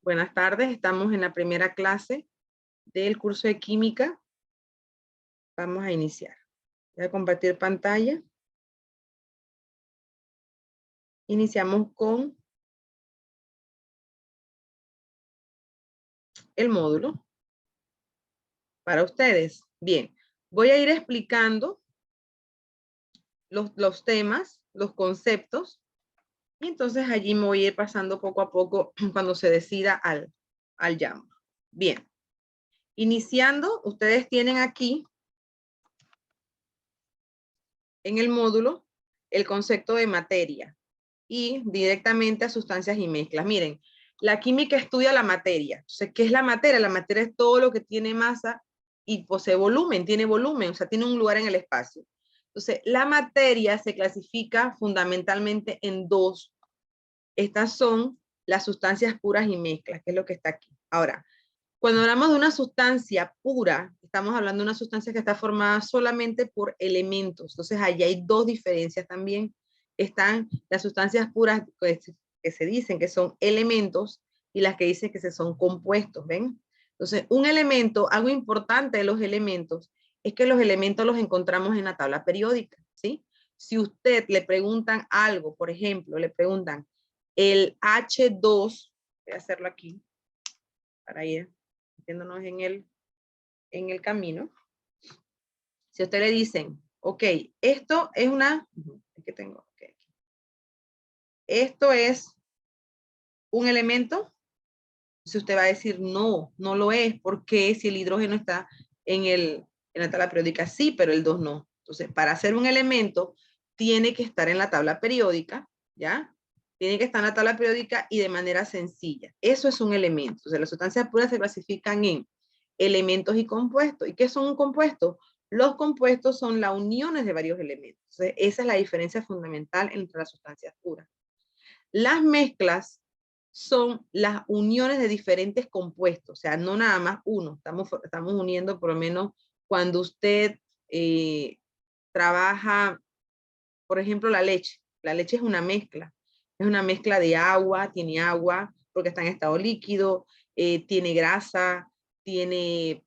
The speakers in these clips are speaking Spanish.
Buenas tardes, estamos en la primera clase del curso de química. Vamos a iniciar. Voy a compartir pantalla. Iniciamos con el módulo para ustedes. Bien, voy a ir explicando los temas, los conceptos, y entonces allí me voy a ir pasando poco a poco cuando se decida al llamo. Bien, iniciando, ustedes tienen aquí en el módulo el concepto de materia y directamente a sustancias y mezclas. Miren, la química estudia la materia. Entonces, ¿qué es la materia? La materia es todo lo que tiene masa y posee volumen, tiene volumen, o sea, tiene un lugar en el espacio. Entonces, la materia se clasifica fundamentalmente en dos. Estas son las sustancias puras y mezclas, que es lo que está aquí. Ahora, cuando hablamos de una sustancia pura, estamos hablando de una sustancia que está formada solamente por elementos. Entonces, allí hay dos diferencias también. Están las sustancias puras que se dicen que son elementos y las que dicen que son compuestos, ¿ven? Entonces, un elemento, algo importante de los elementos, es que los elementos los encontramos en la tabla periódica, ¿sí? Si usted le preguntan algo, por ejemplo, le preguntan el H2, voy a hacerlo aquí para ir metiéndonos en el camino. Si a usted le dicen, ok, esto es una, ¿qué tengo? Okay. Esto es un elemento, si usted va a decir, no, no lo es, porque si el hidrógeno está en la tabla periódica, sí, pero el 2 no. Entonces, para hacer un elemento, tiene que estar en la tabla periódica, ¿ya? Tiene que estar en la tabla periódica y de manera sencilla. Eso es un elemento. O sea, las sustancias puras se clasifican en elementos y compuestos. ¿Y qué son un compuesto? Los compuestos son las uniones de varios elementos. Entonces, esa es la diferencia fundamental entre las sustancias puras. Las mezclas son las uniones de diferentes compuestos, o sea, no nada más uno. Estamos uniendo por lo menos cuando usted trabaja, por ejemplo, la leche. La leche es una mezcla. Es una mezcla de agua, tiene agua porque está en estado líquido, tiene grasa,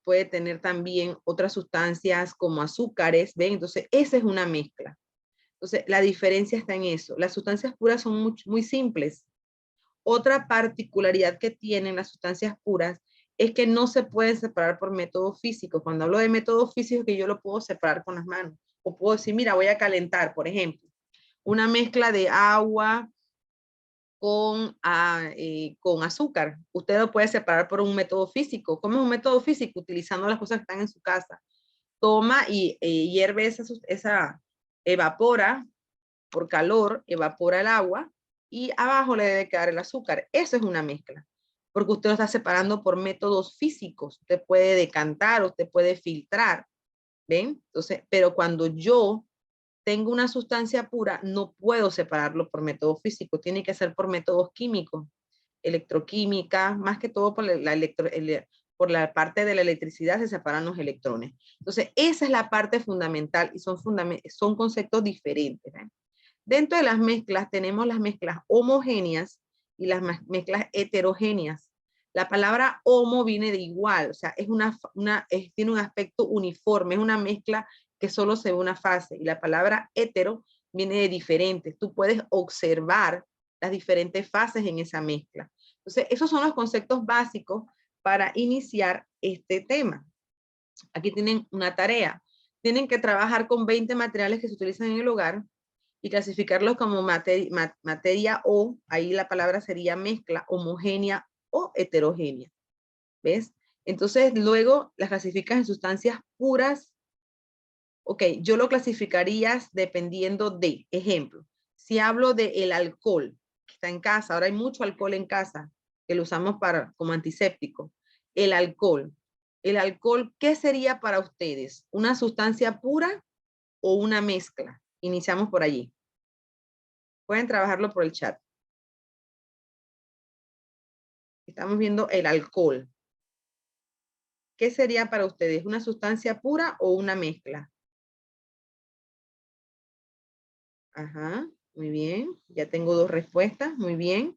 puede tener también otras sustancias como azúcares, ¿ven? Entonces, esa es una mezcla. Entonces, la diferencia está en eso. Las sustancias puras son muy simples. Otra particularidad que tienen las sustancias puras es que no se pueden separar por método físico. Cuando hablo de método físico, que yo lo puedo separar con las manos. O puedo decir, mira, voy a calentar, por ejemplo, una mezcla de agua con azúcar. Usted lo puede separar por un método físico. ¿Cómo es un método físico? Utilizando las cosas que están en su casa. Toma y hierve evapora por calor, evapora el agua y abajo le debe quedar el azúcar. Eso es una mezcla, porque usted lo está separando por métodos físicos. Usted puede decantar, usted puede filtrar, ¿ven? Entonces, pero cuando yo tengo una sustancia pura, no puedo separarlo por método físico, tiene que ser por métodos químicos, electroquímica, más que todo por la parte de la electricidad se separan los electrones. Entonces, esa es la parte fundamental y son conceptos diferentes, ¿ven? Dentro de las mezclas tenemos las mezclas homogéneas y las mezclas heterogéneas. La palabra homo viene de igual, o sea, tiene un aspecto uniforme, es una mezcla que solo se ve una fase. Y la palabra hetero viene de diferentes. Tú puedes observar las diferentes fases en esa mezcla. Entonces, esos son los conceptos básicos para iniciar este tema. Aquí tienen una tarea. Tienen que trabajar con 20 materiales que se utilizan en el hogar y clasificarlos como materia o, ahí la palabra sería mezcla, homogénea o heterogénea. ¿Ves? Entonces, luego las clasificas en sustancias puras. Ok, yo lo clasificarías dependiendo de, ejemplo, si hablo del alcohol que está en casa, ahora hay mucho alcohol en casa que lo usamos como antiséptico. El alcohol, ¿qué sería para ustedes? ¿Una sustancia pura o una mezcla? Iniciamos por allí. Pueden trabajarlo por el chat. Estamos viendo el alcohol. ¿Qué sería para ustedes? ¿Una sustancia pura o una mezcla? Ajá, muy bien. Ya tengo dos respuestas. Muy bien.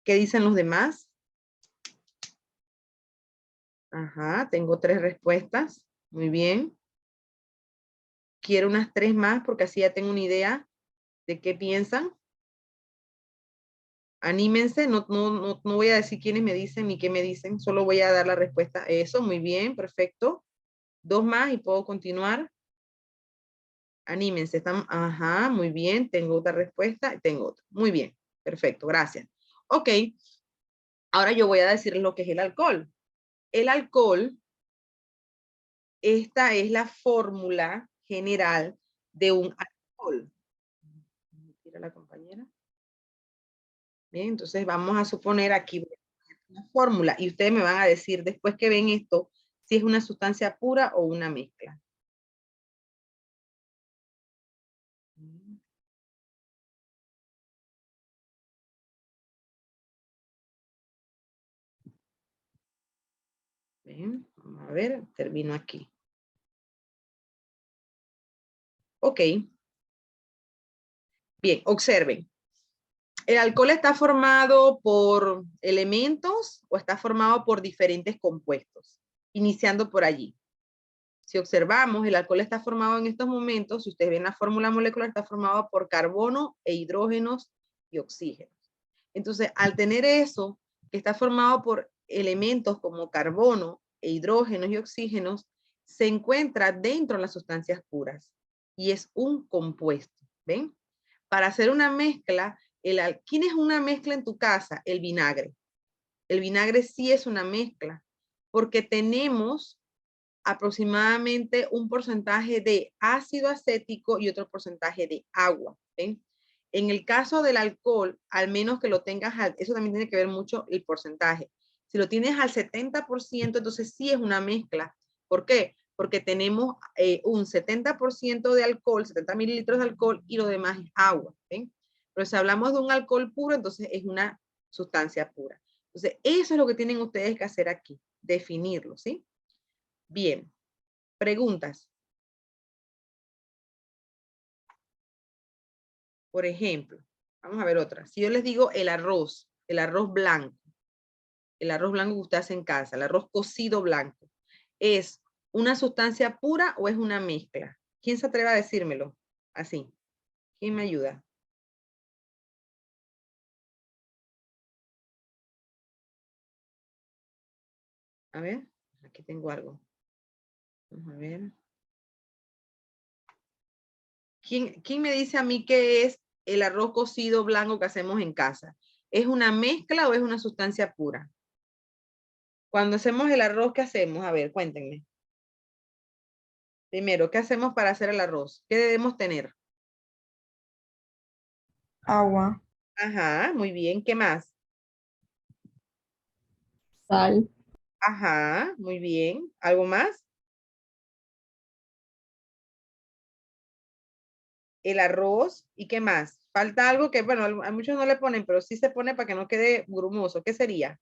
¿Qué dicen los demás? Ajá, tengo 3 respuestas. Muy bien. Quiero unas 3 más porque así ya tengo una idea de qué piensan. Anímense, no voy a decir quiénes me dicen ni qué me dicen, solo voy a dar la respuesta. Eso, muy bien, perfecto. 2 más y puedo continuar. Anímense, están, ajá, muy bien, tengo otra respuesta, tengo otra. Muy bien, perfecto, gracias. Ok, ahora yo voy a decirles lo que es el alcohol. El alcohol, esta es la fórmula general de un alcohol. Mira la compañera. Bien, entonces vamos a suponer aquí una fórmula y ustedes me van a decir después que ven esto si es una sustancia pura o una mezcla. Bien, vamos a ver, termino aquí. Ok. Bien, observen. ¿El alcohol está formado por elementos o está formado por diferentes compuestos? Iniciando por allí. Si observamos, el alcohol está formado en estos momentos, si ustedes ven la fórmula molecular, está formado por carbono e hidrógenos y oxígenos. Entonces, al tener eso, que está formado por elementos como carbono e hidrógenos y oxígenos, se encuentra dentro de las sustancias puras y es un compuesto. ¿Ven? Para hacer una mezcla, ¿quién es una mezcla en tu casa? El vinagre. El vinagre sí es una mezcla porque tenemos aproximadamente un porcentaje de ácido acético y otro porcentaje de agua. ¿Ven? En el caso del alcohol, al menos que lo tengas, eso también tiene que ver mucho el porcentaje. Si lo tienes al 70%, entonces sí es una mezcla. ¿Por qué? Porque tenemos un 70% de alcohol, 70 mililitros de alcohol y lo demás es agua. ¿Ven? Pero si hablamos de un alcohol puro, entonces es una sustancia pura. Entonces, eso es lo que tienen ustedes que hacer aquí, definirlo, ¿sí? Bien, preguntas. Por ejemplo, vamos a ver otra. Si yo les digo el arroz blanco, el arroz blanco que usted hace en casa, el arroz cocido blanco, ¿es una sustancia pura o es una mezcla? ¿Quién se atreve a decírmelo? Así. ¿Quién me ayuda? A ver, aquí tengo algo. Vamos a ver. ¿Quién me dice a mí qué es el arroz cocido blanco que hacemos en casa? ¿Es una mezcla o es una sustancia pura? Cuando hacemos el arroz, ¿qué hacemos? A ver, cuéntenme. Primero, ¿qué hacemos para hacer el arroz? ¿Qué debemos tener? Agua, Ajá, muy bien. ¿Qué más? sal, Ajá, muy bien. ¿Algo más? El arroz. ¿Y qué más? Falta algo que, bueno, a muchos no le ponen, pero sí se pone para que no quede grumoso. ¿Qué sería?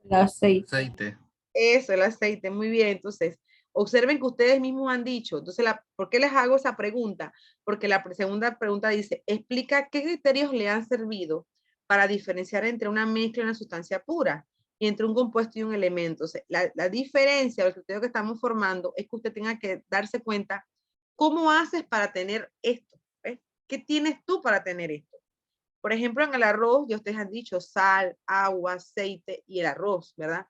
el aceite. Aceite. Eso, el aceite. Muy bien. Entonces, observen que ustedes mismos han dicho. Entonces, ¿por qué les hago esa pregunta? Porque la segunda pregunta dice, explica qué criterios le han servido para diferenciar entre una mezcla y una sustancia pura y entre un compuesto y un elemento. O sea, la diferencia, el criterio que estamos formando es que usted tenga que darse cuenta cómo haces para tener esto. ¿Ves? ¿Qué tienes tú para tener esto? Por ejemplo, en el arroz, ya ustedes han dicho sal, agua, aceite y el arroz, ¿verdad?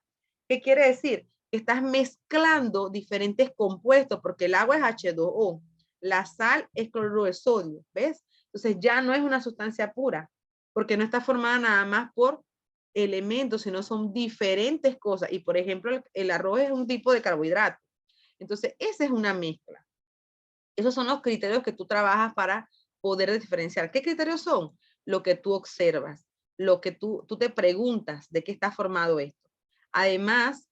¿Qué quiere decir? Que estás mezclando diferentes compuestos, porque el agua es H2O, la sal es cloruro de sodio, ¿ves? Entonces ya no es una sustancia pura, porque no está formada nada más por elementos, sino son diferentes cosas. Y por ejemplo, el arroz es un tipo de carbohidrato. Entonces, esa es una mezcla. Esos son los criterios que tú trabajas para poder diferenciar. ¿Qué criterios son? Lo que tú observas, lo que tú te preguntas de qué está formado esto. Además,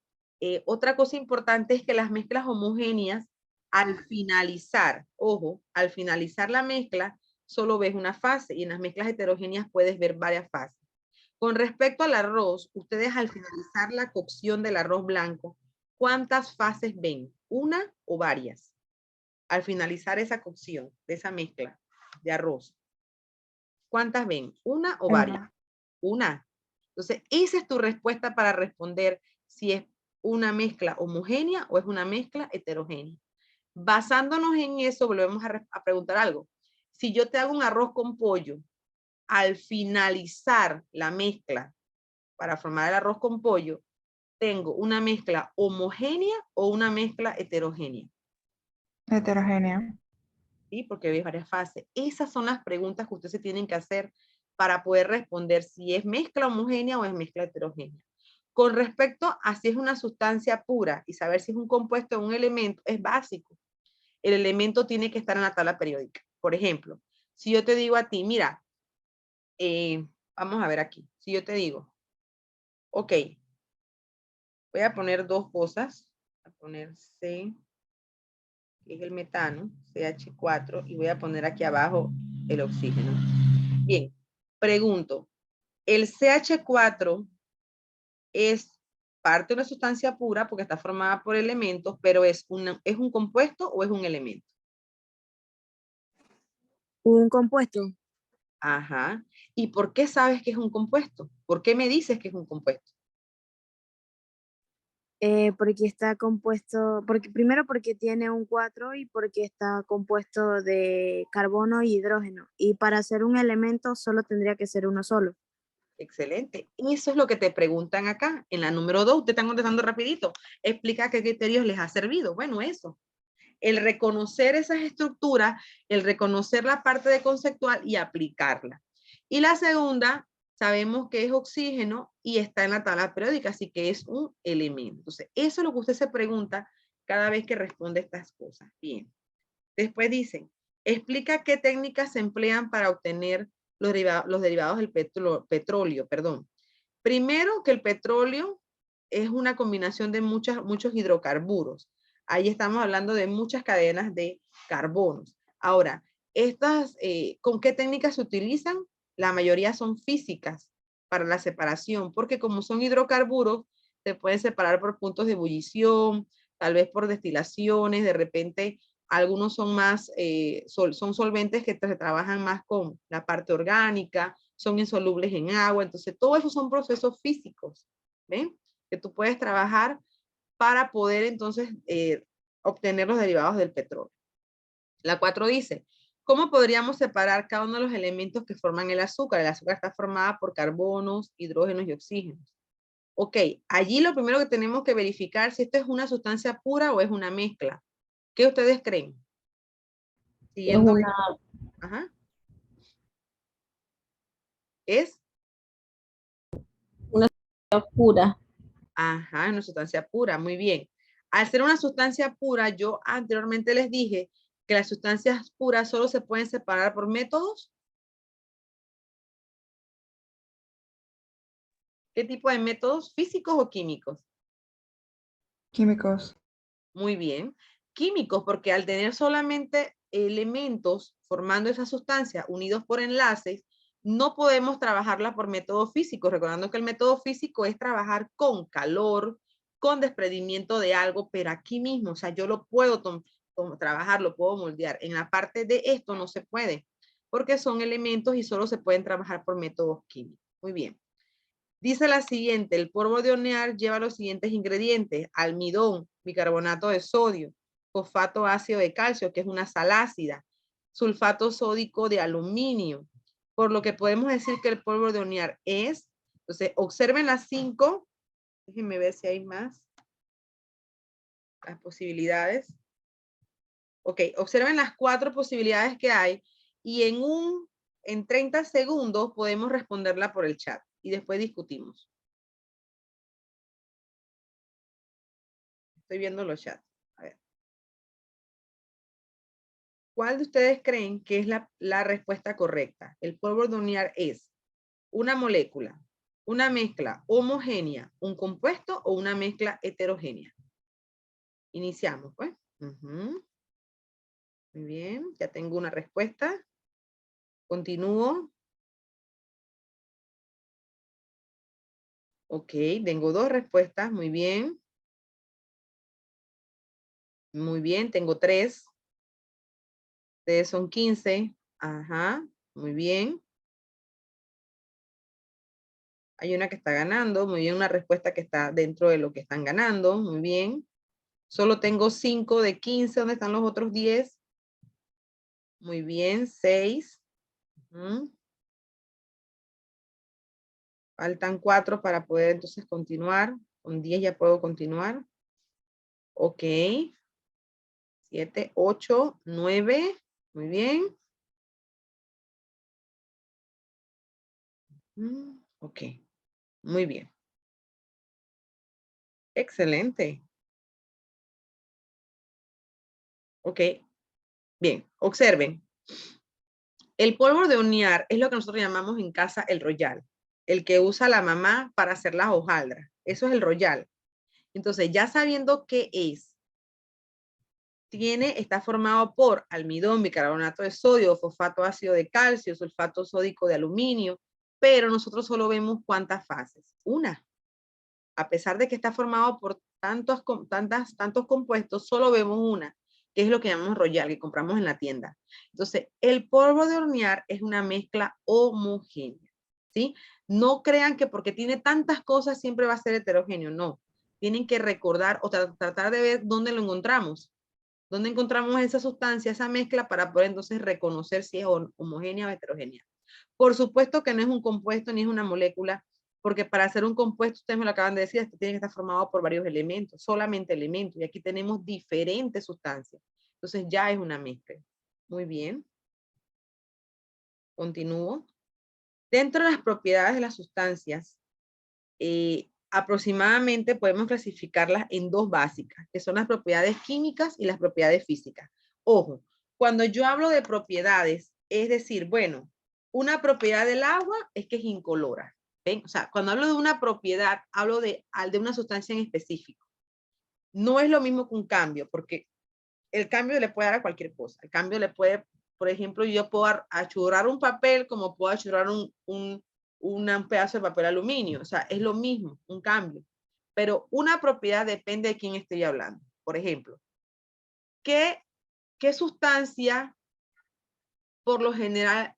otra cosa importante es que las mezclas homogéneas, al finalizar, ojo, al finalizar la mezcla, solo ves una fase y en las mezclas heterogéneas puedes ver varias fases. Con respecto al arroz, ustedes al finalizar la cocción del arroz blanco, ¿cuántas fases ven? ¿Una o varias? Al finalizar esa cocción de esa mezcla de arroz, ¿cuántas ven? ¿Una o varias? Una. Una. Entonces, esa es tu respuesta para responder si es una mezcla homogénea o es una mezcla heterogénea? Basándonos en eso, volvemos a preguntar algo. Si yo te hago un arroz con pollo, al finalizar la mezcla para formar el arroz con pollo, ¿tengo una mezcla homogénea o una mezcla heterogénea? Heterogénea. ¿Sí? Porque hay varias fases. Esas son las preguntas que ustedes se tienen que hacer para poder responder si es mezcla homogénea o es mezcla heterogénea. Con respecto a si es una sustancia pura y saber si es un compuesto o un elemento, es básico. El elemento tiene que estar en la tabla periódica. Por ejemplo, si yo te digo a ti, mira, vamos a ver aquí. Si yo te digo, ok, voy a poner dos cosas. Voy a poner C, que es el metano, CH4, y voy a poner aquí abajo el oxígeno. Bien, pregunto, ¿el CH4 es parte de una sustancia pura porque está formada por elementos, pero es un compuesto o es un elemento? Un compuesto, Ajá. ¿Y por qué sabes que es un compuesto? ¿Por qué me dices que es un compuesto? porque está compuesto, primero porque tiene un 4 y porque está compuesto de carbono y hidrógeno. Y para ser un elemento solo tendría que ser uno solo. Excelente. Eso es lo que te preguntan acá. En la número 2, te están contestando rapidito. Explica qué criterios les ha servido. Bueno, eso. El reconocer esas estructuras, el reconocer la parte de conceptual y aplicarla. Y la segunda, sabemos que es oxígeno y está en la tabla periódica, así que es un elemento. Entonces, eso es lo que usted se pregunta cada vez que responde estas cosas. Bien. Después dicen, explica qué técnicas se emplean para obtener los derivados del petróleo. Primero, que el petróleo es una combinación de muchos hidrocarburos. Ahí estamos hablando de muchas cadenas de carbonos. Ahora, ¿con qué técnicas se utilizan? La mayoría son físicas para la separación, porque como son hidrocarburos, se pueden separar por puntos de ebullición, tal vez por destilaciones, de repente algunos son más, son solventes que se trabajan más con la parte orgánica, son insolubles en agua, entonces todo eso son procesos físicos, ¿ven? Que tú puedes trabajar para poder entonces obtener los derivados del petróleo. La 4 dice, ¿cómo podríamos separar cada uno de los elementos que forman el azúcar? El azúcar está formada por carbonos, hidrógenos y oxígenos. Ok, allí lo primero que tenemos que verificar si esto es una sustancia pura o es una mezcla. ¿Qué ustedes creen? Es Siguiendo. una Ajá. Es. pura. Ajá, una sustancia pura, muy bien. Al ser una sustancia pura, yo anteriormente les dije que las sustancias puras solo se pueden separar por métodos. ¿Qué tipo de métodos? ¿Físicos o químicos? Químicos. Muy bien. Químicos, porque al tener solamente elementos formando esa sustancia unidos por enlaces, no podemos trabajarla por método físico, recordando que el método físico es trabajar con calor, con desprendimiento de algo, pero aquí mismo, o sea, yo lo puedo trabajar, lo puedo moldear. En la parte de esto no se puede, porque son elementos y solo se pueden trabajar por métodos químicos. Muy bien. Dice la siguiente, el polvo de hornear lleva los siguientes ingredientes: almidón, bicarbonato de sodio, fosfato ácido de calcio, que es una sal ácida, sulfato sódico de aluminio, por lo que podemos decir que el polvo de hornear es, entonces observen las 5, déjenme ver si hay más, las posibilidades. Ok, observen las 4 posibilidades que hay y en 30 segundos podemos responderla por el chat y después discutimos. Estoy viendo los chats. A ver. ¿Cuál de ustedes creen que es la respuesta correcta? El polvo de hornear es una molécula, una mezcla homogénea, un compuesto o una mezcla heterogénea. Iniciamos, pues. Muy bien, ya tengo una respuesta. Continúo. Ok, tengo 2 respuestas. Muy bien. Muy bien, tengo 3. Ustedes son 15. Ajá, muy bien. Hay una que está ganando, muy bien, una respuesta que está dentro de lo que están ganando, muy bien. Solo tengo 5 de 15, ¿dónde están los otros 10? Muy bien, 6. Faltan 4 para poder entonces continuar. Con 10 ya puedo continuar. Ok. 7, 8, 9. Muy bien. Ok. Muy bien. Excelente. Ok. Bien. Observen. El polvo de hornear es lo que nosotros llamamos en casa el royal. El que usa la mamá para hacer las hojaldras. Eso es el royal. Entonces, ya sabiendo qué es, está formado por almidón, bicarbonato de sodio, fosfato ácido de calcio, sulfato sódico de aluminio, pero nosotros solo vemos cuántas fases. Una. A pesar de que está formado por tantos compuestos, solo vemos una, que es lo que llamamos royal, que compramos en la tienda. Entonces, el polvo de hornear es una mezcla homogénea, ¿sí? No crean que porque tiene tantas cosas siempre va a ser heterogéneo, no. Tienen que recordar o tratar de ver dónde lo encontramos. ¿Dónde encontramos esa sustancia, esa mezcla, para poder entonces reconocer si es homogénea o heterogénea? Por supuesto que no es un compuesto ni es una molécula, porque para hacer un compuesto, ustedes me lo acaban de decir, esto tiene que estar formado por varios elementos, solamente elementos, y aquí tenemos diferentes sustancias. Entonces ya es una mezcla. Muy bien. Continúo. Dentro de las propiedades de las sustancias, aproximadamente podemos clasificarlas en dos básicas, que son las propiedades químicas y las propiedades físicas. Ojo, cuando yo hablo de propiedades, es decir, bueno, una propiedad del agua es que es incolora. ¿Ven? O sea, cuando hablo de una propiedad, hablo de una sustancia en específico. No es lo mismo que un cambio, porque el cambio le puede dar a cualquier cosa. El cambio le puede, por ejemplo, yo puedo achurrar un papel como puedo achurrar un pedazo de papel aluminio. O sea, es lo mismo, un cambio. Pero una propiedad depende de quién estoy hablando. Por ejemplo, ¿qué sustancia por lo general,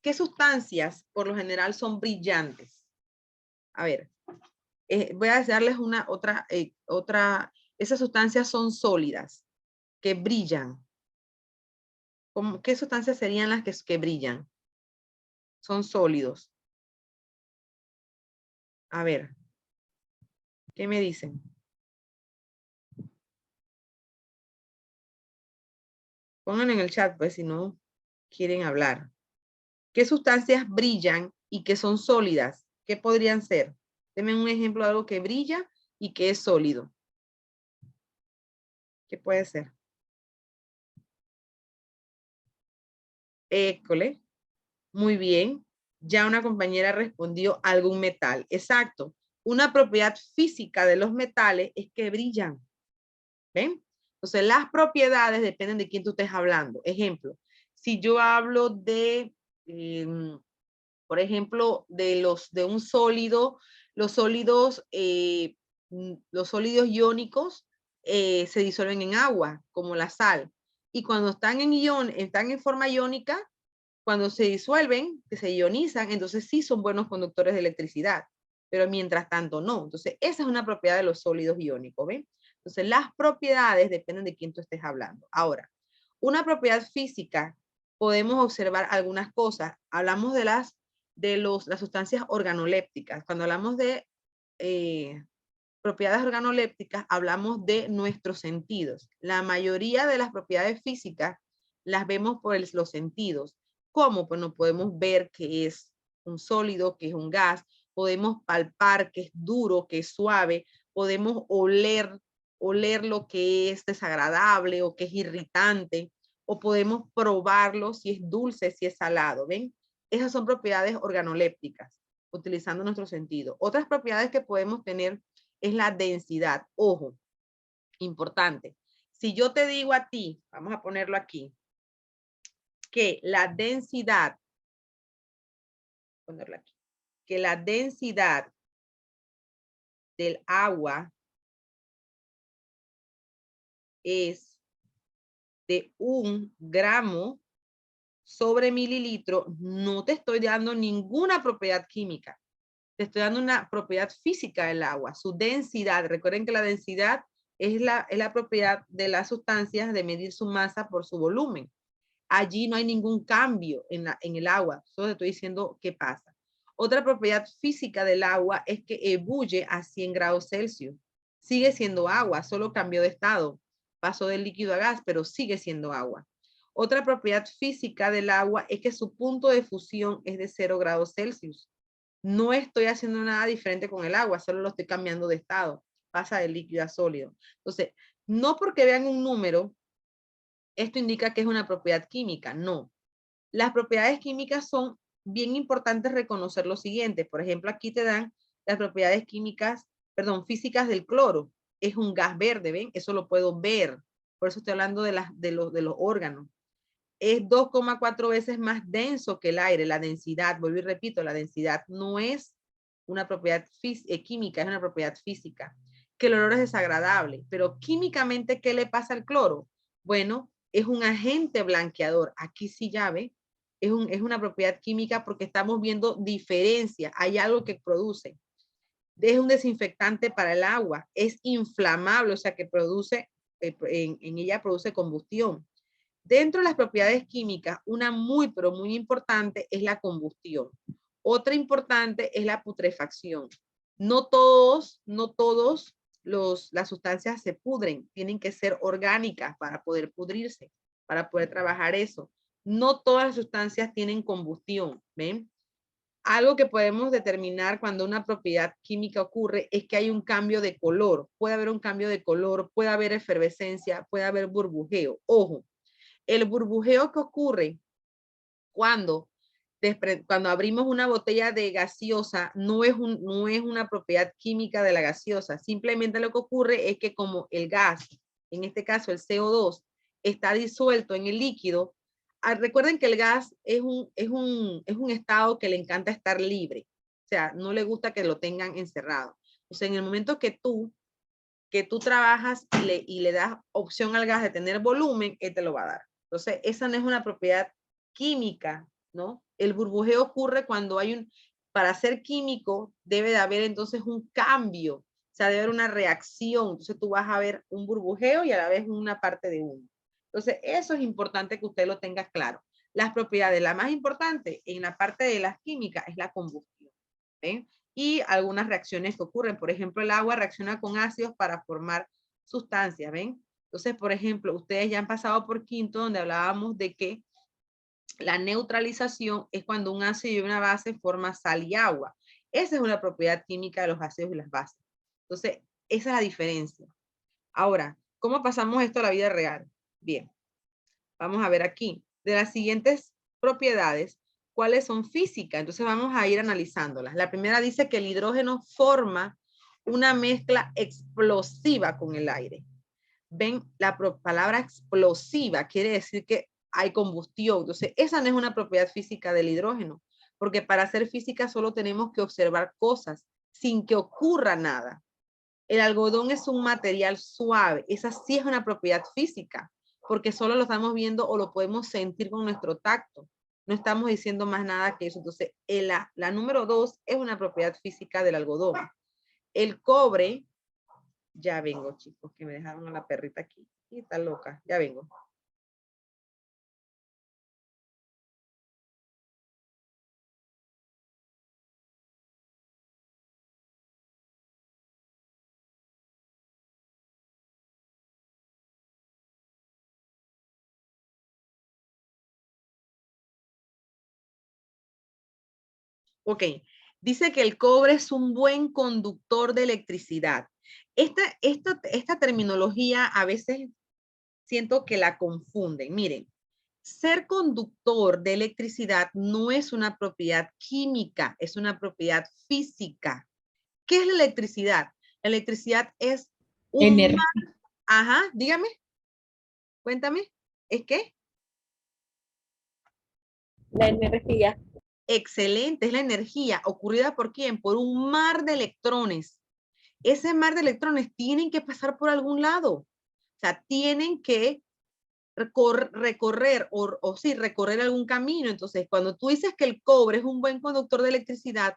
qué sustancias por lo general son brillantes? A ver, voy a darles otra. Esas sustancias son sólidas, que brillan. ¿Qué sustancias serían las que brillan? Son sólidos. A ver, ¿qué me dicen? Pongan en el chat, pues, si no quieren hablar. ¿Qué sustancias brillan y que son sólidas? ¿Qué podrían ser? Denme un ejemplo de algo que brilla y que es sólido. ¿Qué puede ser? École. Muy bien. Ya una compañera respondió algún metal. Exacto. Una propiedad física de los metales es que brillan. ¿Ven? Entonces, las propiedades dependen de quién tú estés hablando. Ejemplo, si yo hablo de, por ejemplo, de un sólido, los sólidos iónicos se disuelven en agua, como la sal. Y cuando están están en forma iónica, cuando se disuelven, que se ionizan, entonces sí son buenos conductores de electricidad. Pero mientras tanto no. Entonces, esa es una propiedad de los sólidos iónicos, ¿ven? Entonces, las propiedades dependen de quién tú estés hablando. Ahora, una propiedad física, podemos observar algunas cosas. Hablamos de las sustancias organolépticas. Cuando hablamos de propiedades organolépticas, hablamos de nuestros sentidos. La mayoría de las propiedades físicas las vemos por los sentidos. ¿Cómo? Pues no podemos ver que es un sólido, que es un gas, podemos palpar que es duro, que es suave, podemos oler lo que es desagradable o que es irritante, o podemos probarlo si es dulce, si es salado, ¿ven? Esas son propiedades organolépticas, utilizando nuestro sentido. Otras propiedades que podemos tener es la densidad. Ojo, importante. Si yo te digo a ti, vamos a ponerlo aquí, que la densidad, ponerlo aquí, que la densidad del agua es de 1 gramo sobre mililitro, no te estoy dando ninguna propiedad química. te estoy dando una propiedad física del agua, su densidad. Recuerden que la densidad es la propiedad de las sustancias de medir su masa por su volumen. Allí no hay ningún cambio en el agua. Solo te estoy diciendo qué pasa. Otra propiedad física del agua es que ebulle a 100 grados Celsius. Sigue siendo agua, solo cambió de estado. Pasó del líquido a gas, pero sigue siendo agua. Otra propiedad física del agua es que su punto de fusión es de 0 grados Celsius. No estoy haciendo nada diferente con el agua, solo lo estoy cambiando de estado. Pasa de líquido a sólido. Entonces, no porque vean un número, esto indica que es una propiedad química. No. Las propiedades químicas son bien importantes reconocer lo siguiente. Por ejemplo, aquí te dan las propiedades químicas, perdón, físicas del cloro. Es un gas verde, ¿ven? Eso lo puedo ver. Por eso estoy hablando de los órganos. Es 2,4 veces más denso que el aire. La densidad, vuelvo y repito, la densidad no es una propiedad química, es una propiedad física. Que el olor es desagradable. Pero químicamente, ¿qué le pasa al cloro? Bueno, es un agente blanqueador. Aquí sí ya ve. Es una propiedad química porque estamos viendo diferencia. Hay algo que produce. Es un desinfectante para el agua. Es inflamable, o sea que produce, en ella produce combustión. Dentro de las propiedades químicas, una muy, pero muy importante es la combustión. Otra importante es la putrefacción. No todos las sustancias se pudren, tienen que ser orgánicas para poder pudrirse, para poder trabajar eso. No todas las sustancias tienen combustión, ¿ven? Algo que podemos determinar cuando una propiedad química ocurre es que hay un cambio de color. Puede haber un cambio de color, puede haber efervescencia, puede haber burbujeo. Ojo, el burbujeo que ocurre cuando abrimos una botella de gaseosa no es una propiedad química de la gaseosa. Simplemente lo que ocurre es que como el gas, en este caso el CO2, está disuelto en el líquido, recuerden que el gas es un estado que le encanta estar libre. O sea, no le gusta que lo tengan encerrado. O sea, en el momento que tú trabajas y le das opción al gas de tener volumen, él te lo va a dar. Entonces, esa no es una propiedad química, ¿no? El burbujeo ocurre cuando para ser químico debe de haber entonces un cambio, o sea, debe haber una reacción. Entonces tú vas a ver un burbujeo y a la vez una parte de humo. Entonces, eso es importante que usted lo tenga claro. Las propiedades, la más importante en la parte de las químicas es la combustión, ¿ven? Y algunas reacciones que ocurren. Por ejemplo, el agua reacciona con ácidos para formar sustancias, ¿ven? Entonces, por ejemplo, ustedes ya han pasado por quinto, donde hablábamos de que la neutralización es cuando un ácido y una base forman sal y agua. Esa es una propiedad química de los ácidos y las bases. Entonces, esa es la diferencia. Ahora, ¿cómo pasamos esto a la vida real? Bien, vamos a ver aquí. De las siguientes propiedades, ¿cuáles son físicas? Entonces vamos a ir analizándolas. La primera dice que el hidrógeno forma una mezcla explosiva con el aire. Ven, la palabra explosiva quiere decir que hay combustión. Entonces, esa no es una propiedad física del hidrógeno, porque para ser física solo tenemos que observar cosas sin que ocurra nada. El algodón es un material suave. Esa sí es una propiedad física, porque solo lo estamos viendo o lo podemos sentir con nuestro tacto. No estamos diciendo más nada que eso. Entonces, la número 2 es una propiedad física del algodón. El cobre, ya vengo, chicos, que me dejaron a la perrita aquí. Y está loca, ya vengo. Ok, dice que el cobre es un buen conductor de electricidad. Esta terminología a veces siento que la confunden. Miren, ser conductor de electricidad no es una propiedad química, es una propiedad física. ¿Qué es la electricidad? La electricidad es un... Ajá, dígame. Cuéntame. ¿Es qué? La energía. Excelente, es la energía ocurrida por quién? Por un mar de electrones. Ese mar de electrones tienen que pasar por algún lado. O sea, tienen que recorrer recorrer algún camino. Entonces, cuando tú dices que el cobre es un buen conductor de electricidad,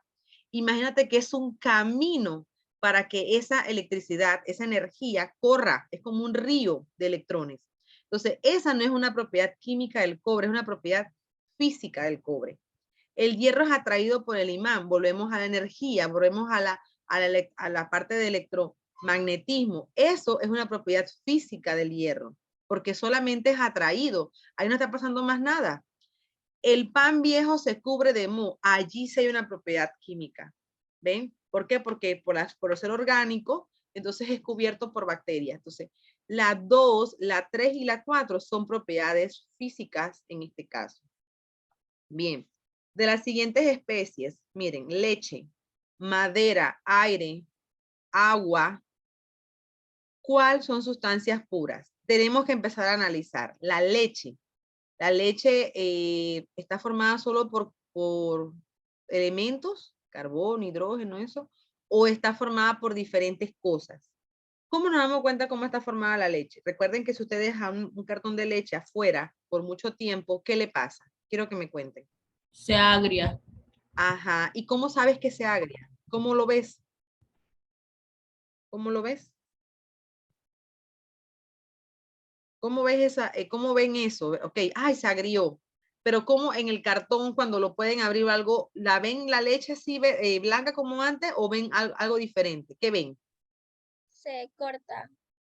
Imagínate que es un camino para que esa electricidad, esa energía corra, es como un río de electrones. Entonces, esa no es una propiedad química del cobre, es una propiedad física del cobre. El hierro es atraído por el imán, volvemos a la energía, volvemos a la parte de electromagnetismo. Eso es una propiedad física del hierro, porque solamente es atraído, ahí no está pasando más nada. El pan viejo se cubre de moho, allí sí hay una propiedad química. ¿Ven? ¿Por qué? Porque por ser orgánico, entonces es cubierto por bacterias. Entonces, la 2, la 3 y la 4 son propiedades físicas en este caso. Bien, de las siguientes especies, miren, leche, madera, aire, agua, ¿cuáles son sustancias puras? Tenemos que empezar a analizar. La leche está formada solo por elementos, carbono, hidrógeno, eso, o está formada por diferentes cosas. ¿Cómo nos damos cuenta cómo está formada la leche? Recuerden que si ustedes dejan un cartón de leche afuera por mucho tiempo, ¿qué le pasa? Quiero que me cuenten. Se agria. Ajá. ¿Y cómo sabes que se agria? ¿Cómo lo ves? ¿Cómo lo ves? ¿Cómo ves cómo ven eso? Ok, ay, se agrió. Pero ¿cómo en el cartón cuando lo pueden abrir algo, la ven la leche así blanca como antes o ven algo diferente? ¿Qué ven? Se corta.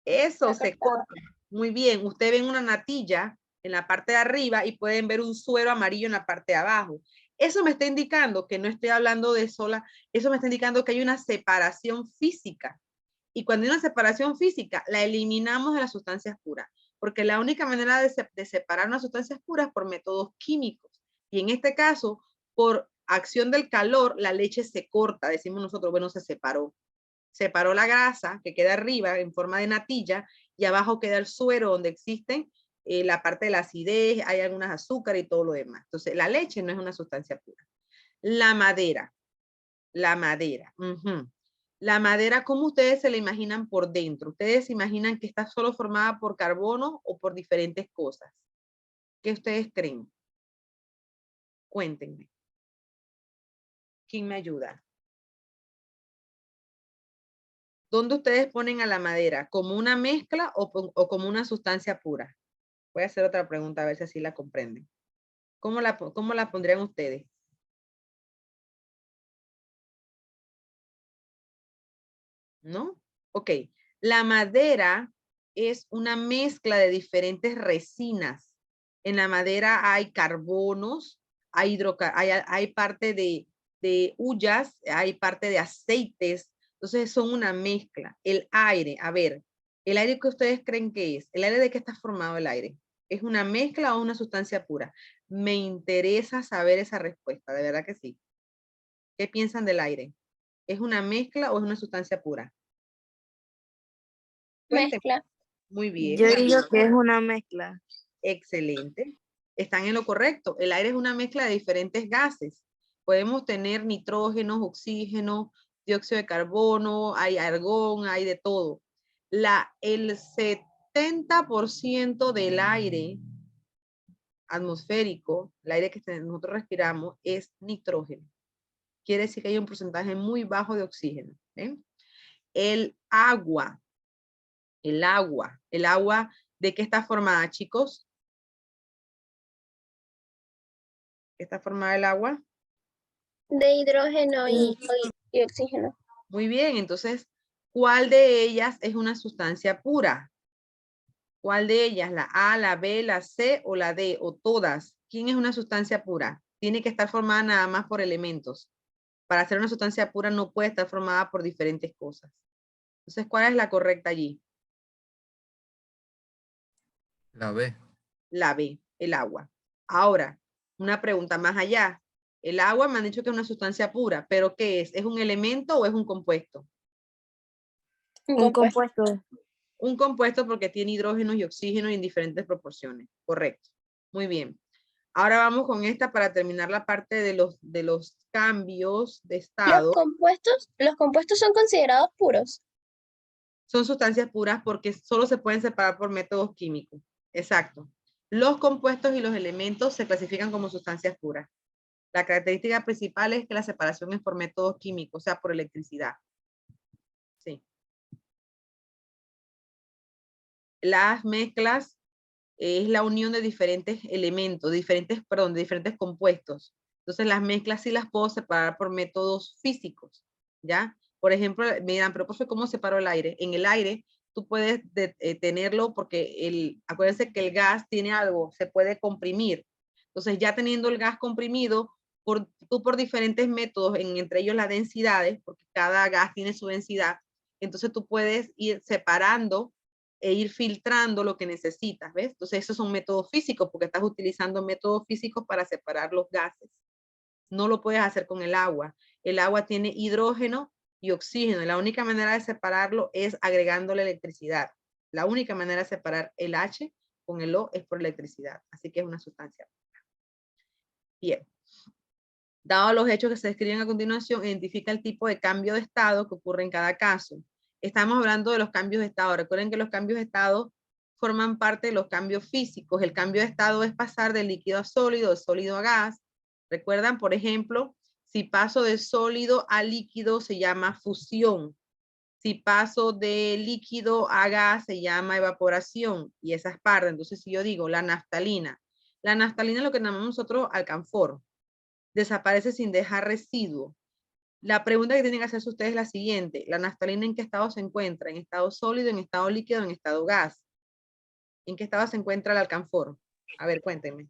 Eso Está se cortado. corta. Muy bien. Usted ven una natilla en la parte de arriba y pueden ver un suero amarillo en la parte de abajo. Eso me está indicando que no estoy hablando de sola, eso me está indicando que hay una separación física. Y cuando hay una separación física, la eliminamos de las sustancias puras, porque la única manera de separar unas sustancias puras es por métodos químicos. Y en este caso, por acción del calor, la leche se corta, decimos nosotros, bueno, se separó. Separó la grasa que queda arriba en forma de natilla y abajo queda el suero donde existen la parte de la acidez, hay algunas azúcares y todo lo demás. Entonces, la leche no es una sustancia pura. La madera. La madera, ¿cómo ustedes se la imaginan por dentro? ¿Ustedes se imaginan que está solo formada por carbono o por diferentes cosas? ¿Qué ustedes creen? Cuéntenme. ¿Quién me ayuda? ¿Dónde ustedes ponen a la madera? ¿Como una mezcla o como una sustancia pura? Voy a hacer otra pregunta a ver si así la comprenden. ¿Cómo la pondrían ustedes? ¿No? Ok. La madera es una mezcla de diferentes resinas. En la madera hay carbonos, hay parte de huyas, hay parte de aceites. Entonces son una mezcla. El aire, a ver, ¿el aire que ustedes creen que es? ¿El aire de qué está formado el aire? ¿Es una mezcla o una sustancia pura? Me interesa saber esa respuesta, de verdad que sí. ¿Qué piensan del aire? ¿Es una mezcla o es una sustancia pura? Cuéntenme. Mezcla. Muy bien, Yo muy digo bien. que es una mezcla. Excelente. Están en lo correcto. El aire es una mezcla de diferentes gases. Podemos tener nitrógeno, oxígeno, dióxido de carbono, hay argón, hay de todo. El 70% del aire atmosférico, el aire que nosotros respiramos, es nitrógeno. Quiere decir que hay un porcentaje muy bajo de oxígeno. ¿Ven? El agua, ¿de qué está formada, chicos? ¿Qué está formada el agua? De hidrógeno y oxígeno. Muy bien, entonces, ¿cuál de ellas es una sustancia pura? ¿Cuál de ellas? ¿La A, la B, la C o la D? ¿O todas? ¿Quién es una sustancia pura? Tiene que estar formada nada más por elementos. Para ser una sustancia pura no puede estar formada por diferentes cosas. Entonces, ¿cuál es la correcta allí? La B. La B, el agua. Ahora, una pregunta más allá. El agua me han dicho que es una sustancia pura, pero ¿qué es? ¿Es un elemento o es un compuesto? Un compuesto. Un compuesto porque tiene hidrógeno y oxígeno en diferentes proporciones. Correcto. Muy bien. Ahora vamos con esta para terminar la parte de los cambios de estado. Los compuestos son considerados puros. Son sustancias puras porque solo se pueden separar por métodos químicos. Exacto. Los compuestos y los elementos se clasifican como sustancias puras. La característica principal es que la separación es por métodos químicos, o sea, por electricidad. Sí. Las mezclas es la unión de diferentes elementos, de diferentes compuestos. Entonces las mezclas sí las puedo separar por métodos físicos, ¿ya? Por ejemplo, me dirán, pero profe, ¿cómo separo el aire? En el aire tú puedes tenerlo porque acuérdense que el gas tiene algo, se puede comprimir. Entonces ya teniendo el gas comprimido, tú por diferentes métodos, entre ellos las densidades, porque cada gas tiene su densidad, entonces tú puedes ir separando e ir filtrando lo que necesitas, ¿ves? Entonces esos son métodos físicos porque estás utilizando métodos físicos para separar los gases. No lo puedes hacer con el agua. El agua tiene hidrógeno y oxígeno. Y la única manera de separarlo es agregándole electricidad. La única manera de separar el H con el O es por electricidad. Así que es una sustancia. Bien. Dado los hechos que se describen a continuación, identifica el tipo de cambio de estado que ocurre en cada caso. Estamos hablando de los cambios de estado. Recuerden que los cambios de estado forman parte de los cambios físicos. El cambio de estado es pasar de líquido a sólido, de sólido a gas. Recuerdan, por ejemplo, si paso de sólido a líquido se llama fusión. Si paso de líquido a gas se llama evaporación. Y esas partes. Entonces, si yo digo la naftalina es lo que llamamos nosotros alcanfor. Desaparece sin dejar residuo. La pregunta que tienen que hacerse ustedes es la siguiente. ¿La naftalina en qué estado se encuentra? ¿En estado sólido, en estado líquido, en estado gas? ¿En qué estado se encuentra el alcanfor? A ver, cuéntenme.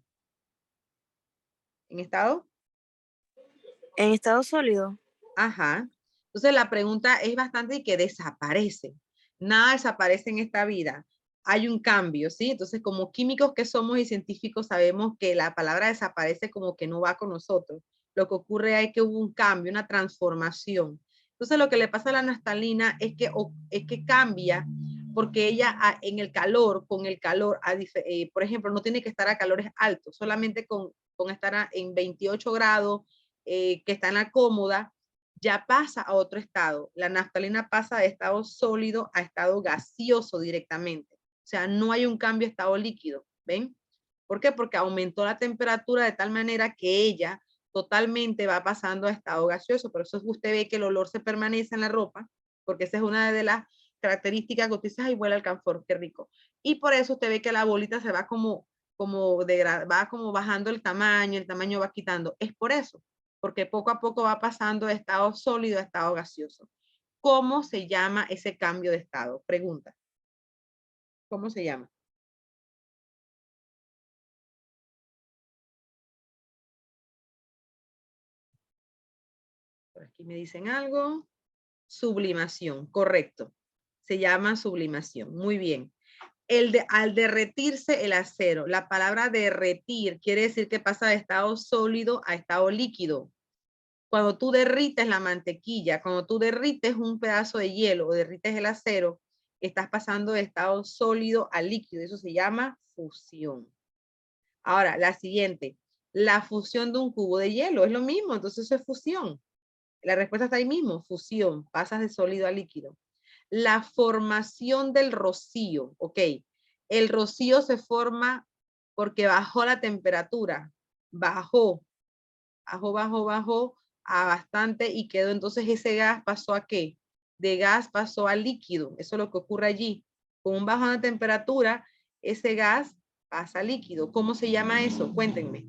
¿En estado? En estado sólido. Ajá. Entonces la pregunta es bastante y que desaparece. Nada desaparece en esta vida. Hay un cambio, ¿sí? Entonces como químicos que somos y científicos sabemos que la palabra desaparece como que no va con nosotros. Lo que ocurre es que hubo un cambio, una transformación. Entonces lo que le pasa a la naftalina es que cambia porque ella en el calor, con el calor, por ejemplo, no tiene que estar a calores altos, solamente con estar en 28 grados, que está en la cómoda, ya pasa a otro estado. La naftalina pasa de estado sólido a estado gaseoso directamente. O sea, no hay un cambio a estado líquido, ¿ven? ¿Por qué? Porque aumentó la temperatura de tal manera que ella totalmente va pasando a estado gaseoso. Por eso usted ve que el olor se permanece en la ropa, porque esa es una de las características que usted dice, ay, huele al alcanfor, qué rico. Y por eso usted ve que la bolita se va va como bajando el tamaño va quitando. Es por eso, porque poco a poco va pasando de estado sólido a estado gaseoso. ¿Cómo se llama ese cambio de estado? Pregunta. ¿Cómo se llama? Por aquí me dicen algo. Sublimación, correcto. Se llama sublimación. Muy bien. Al derretirse el acero, la palabra derretir quiere decir que pasa de estado sólido a estado líquido. Cuando tú derrites la mantequilla, cuando tú derrites un pedazo de hielo o derrites el acero, estás pasando de estado sólido a líquido. Eso se llama fusión. Ahora, la siguiente. La fusión de un cubo de hielo es lo mismo, entonces eso es fusión. La respuesta está ahí mismo, fusión. Pasas de sólido a líquido. La formación del rocío, ok. El rocío se forma porque bajó la temperatura. Bajó a bastante y quedó, entonces ese gas pasó a qué? De gas pasó a líquido. Eso es lo que ocurre allí. Con un bajón de temperatura, ese gas pasa a líquido. ¿Cómo se llama eso? Cuéntenme.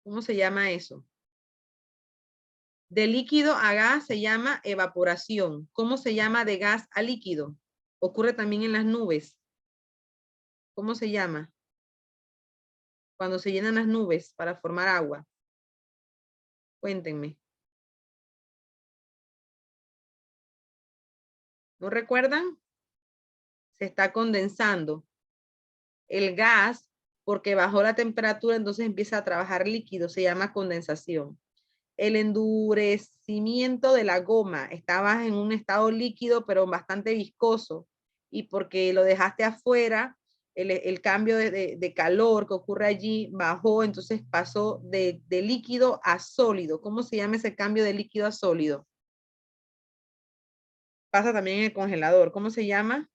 ¿Cómo se llama eso? De líquido a gas se llama evaporación. ¿Cómo se llama de gas a líquido? Ocurre también en las nubes. ¿Cómo se llama? Cuando se llenan las nubes para formar agua. Cuéntenme. ¿No recuerdan? Se está condensando. El gas, porque bajó la temperatura, entonces empieza a trabajar líquido. Se llama condensación. El endurecimiento de la goma. Estabas en un estado líquido, pero bastante viscoso. Y porque lo dejaste afuera, el cambio de calor que ocurre allí bajó, entonces pasó de líquido a sólido. ¿Cómo se llama ese cambio de líquido a sólido? Pasa también en el congelador. ¿Cómo se llama?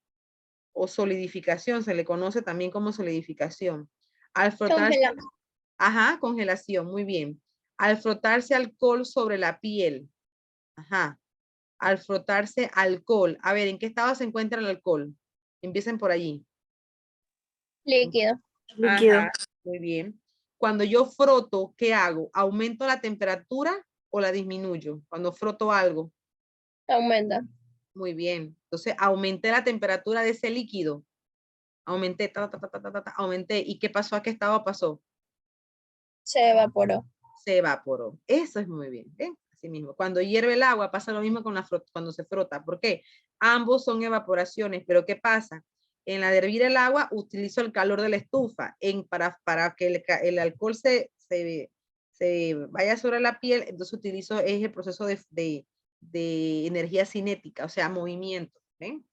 O solidificación, se le conoce también como solidificación. Al frotarse, Congelamos. ajá, congelación, muy bien. Al frotarse alcohol sobre la piel. Ajá. Al frotarse alcohol. A ver, ¿en qué estado se encuentra el alcohol? Empiecen por allí. Líquido. Líquido. Ajá, muy bien. Cuando yo froto, ¿qué hago? ¿Aumento la temperatura o la disminuyo? Cuando froto algo. Aumenta. Muy bien. Entonces, aumenté la temperatura de ese líquido. Aumenté, aumenté. ¿Y qué pasó? ¿A qué estado pasó? Se evaporó. Se evaporó. Eso es muy bien. ¿Ven? Así mismo. Cuando hierve el agua pasa lo mismo con cuando se frota. ¿Por qué? Ambos son evaporaciones, pero ¿qué pasa? En la de hervir el agua utilizo el calor de la estufa para que el alcohol se vaya sobre la piel, entonces utilizo el proceso de energía cinética, o sea, movimiento. ¿Ven?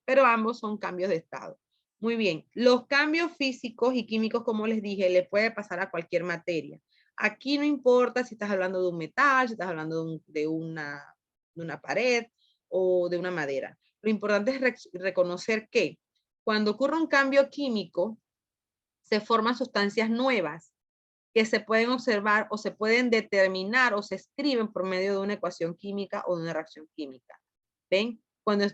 Pero ambos son cambios de estado. Muy bien, los cambios físicos y químicos, como les dije, le puede pasar a cualquier materia. Aquí no importa si estás hablando de un metal, si estás hablando de una pared o de una madera. Lo importante es reconocer que cuando ocurre un cambio químico, se forman sustancias nuevas que se pueden observar o se pueden determinar o se escriben por medio de una ecuación química o de una reacción química. ¿Ven? Cuando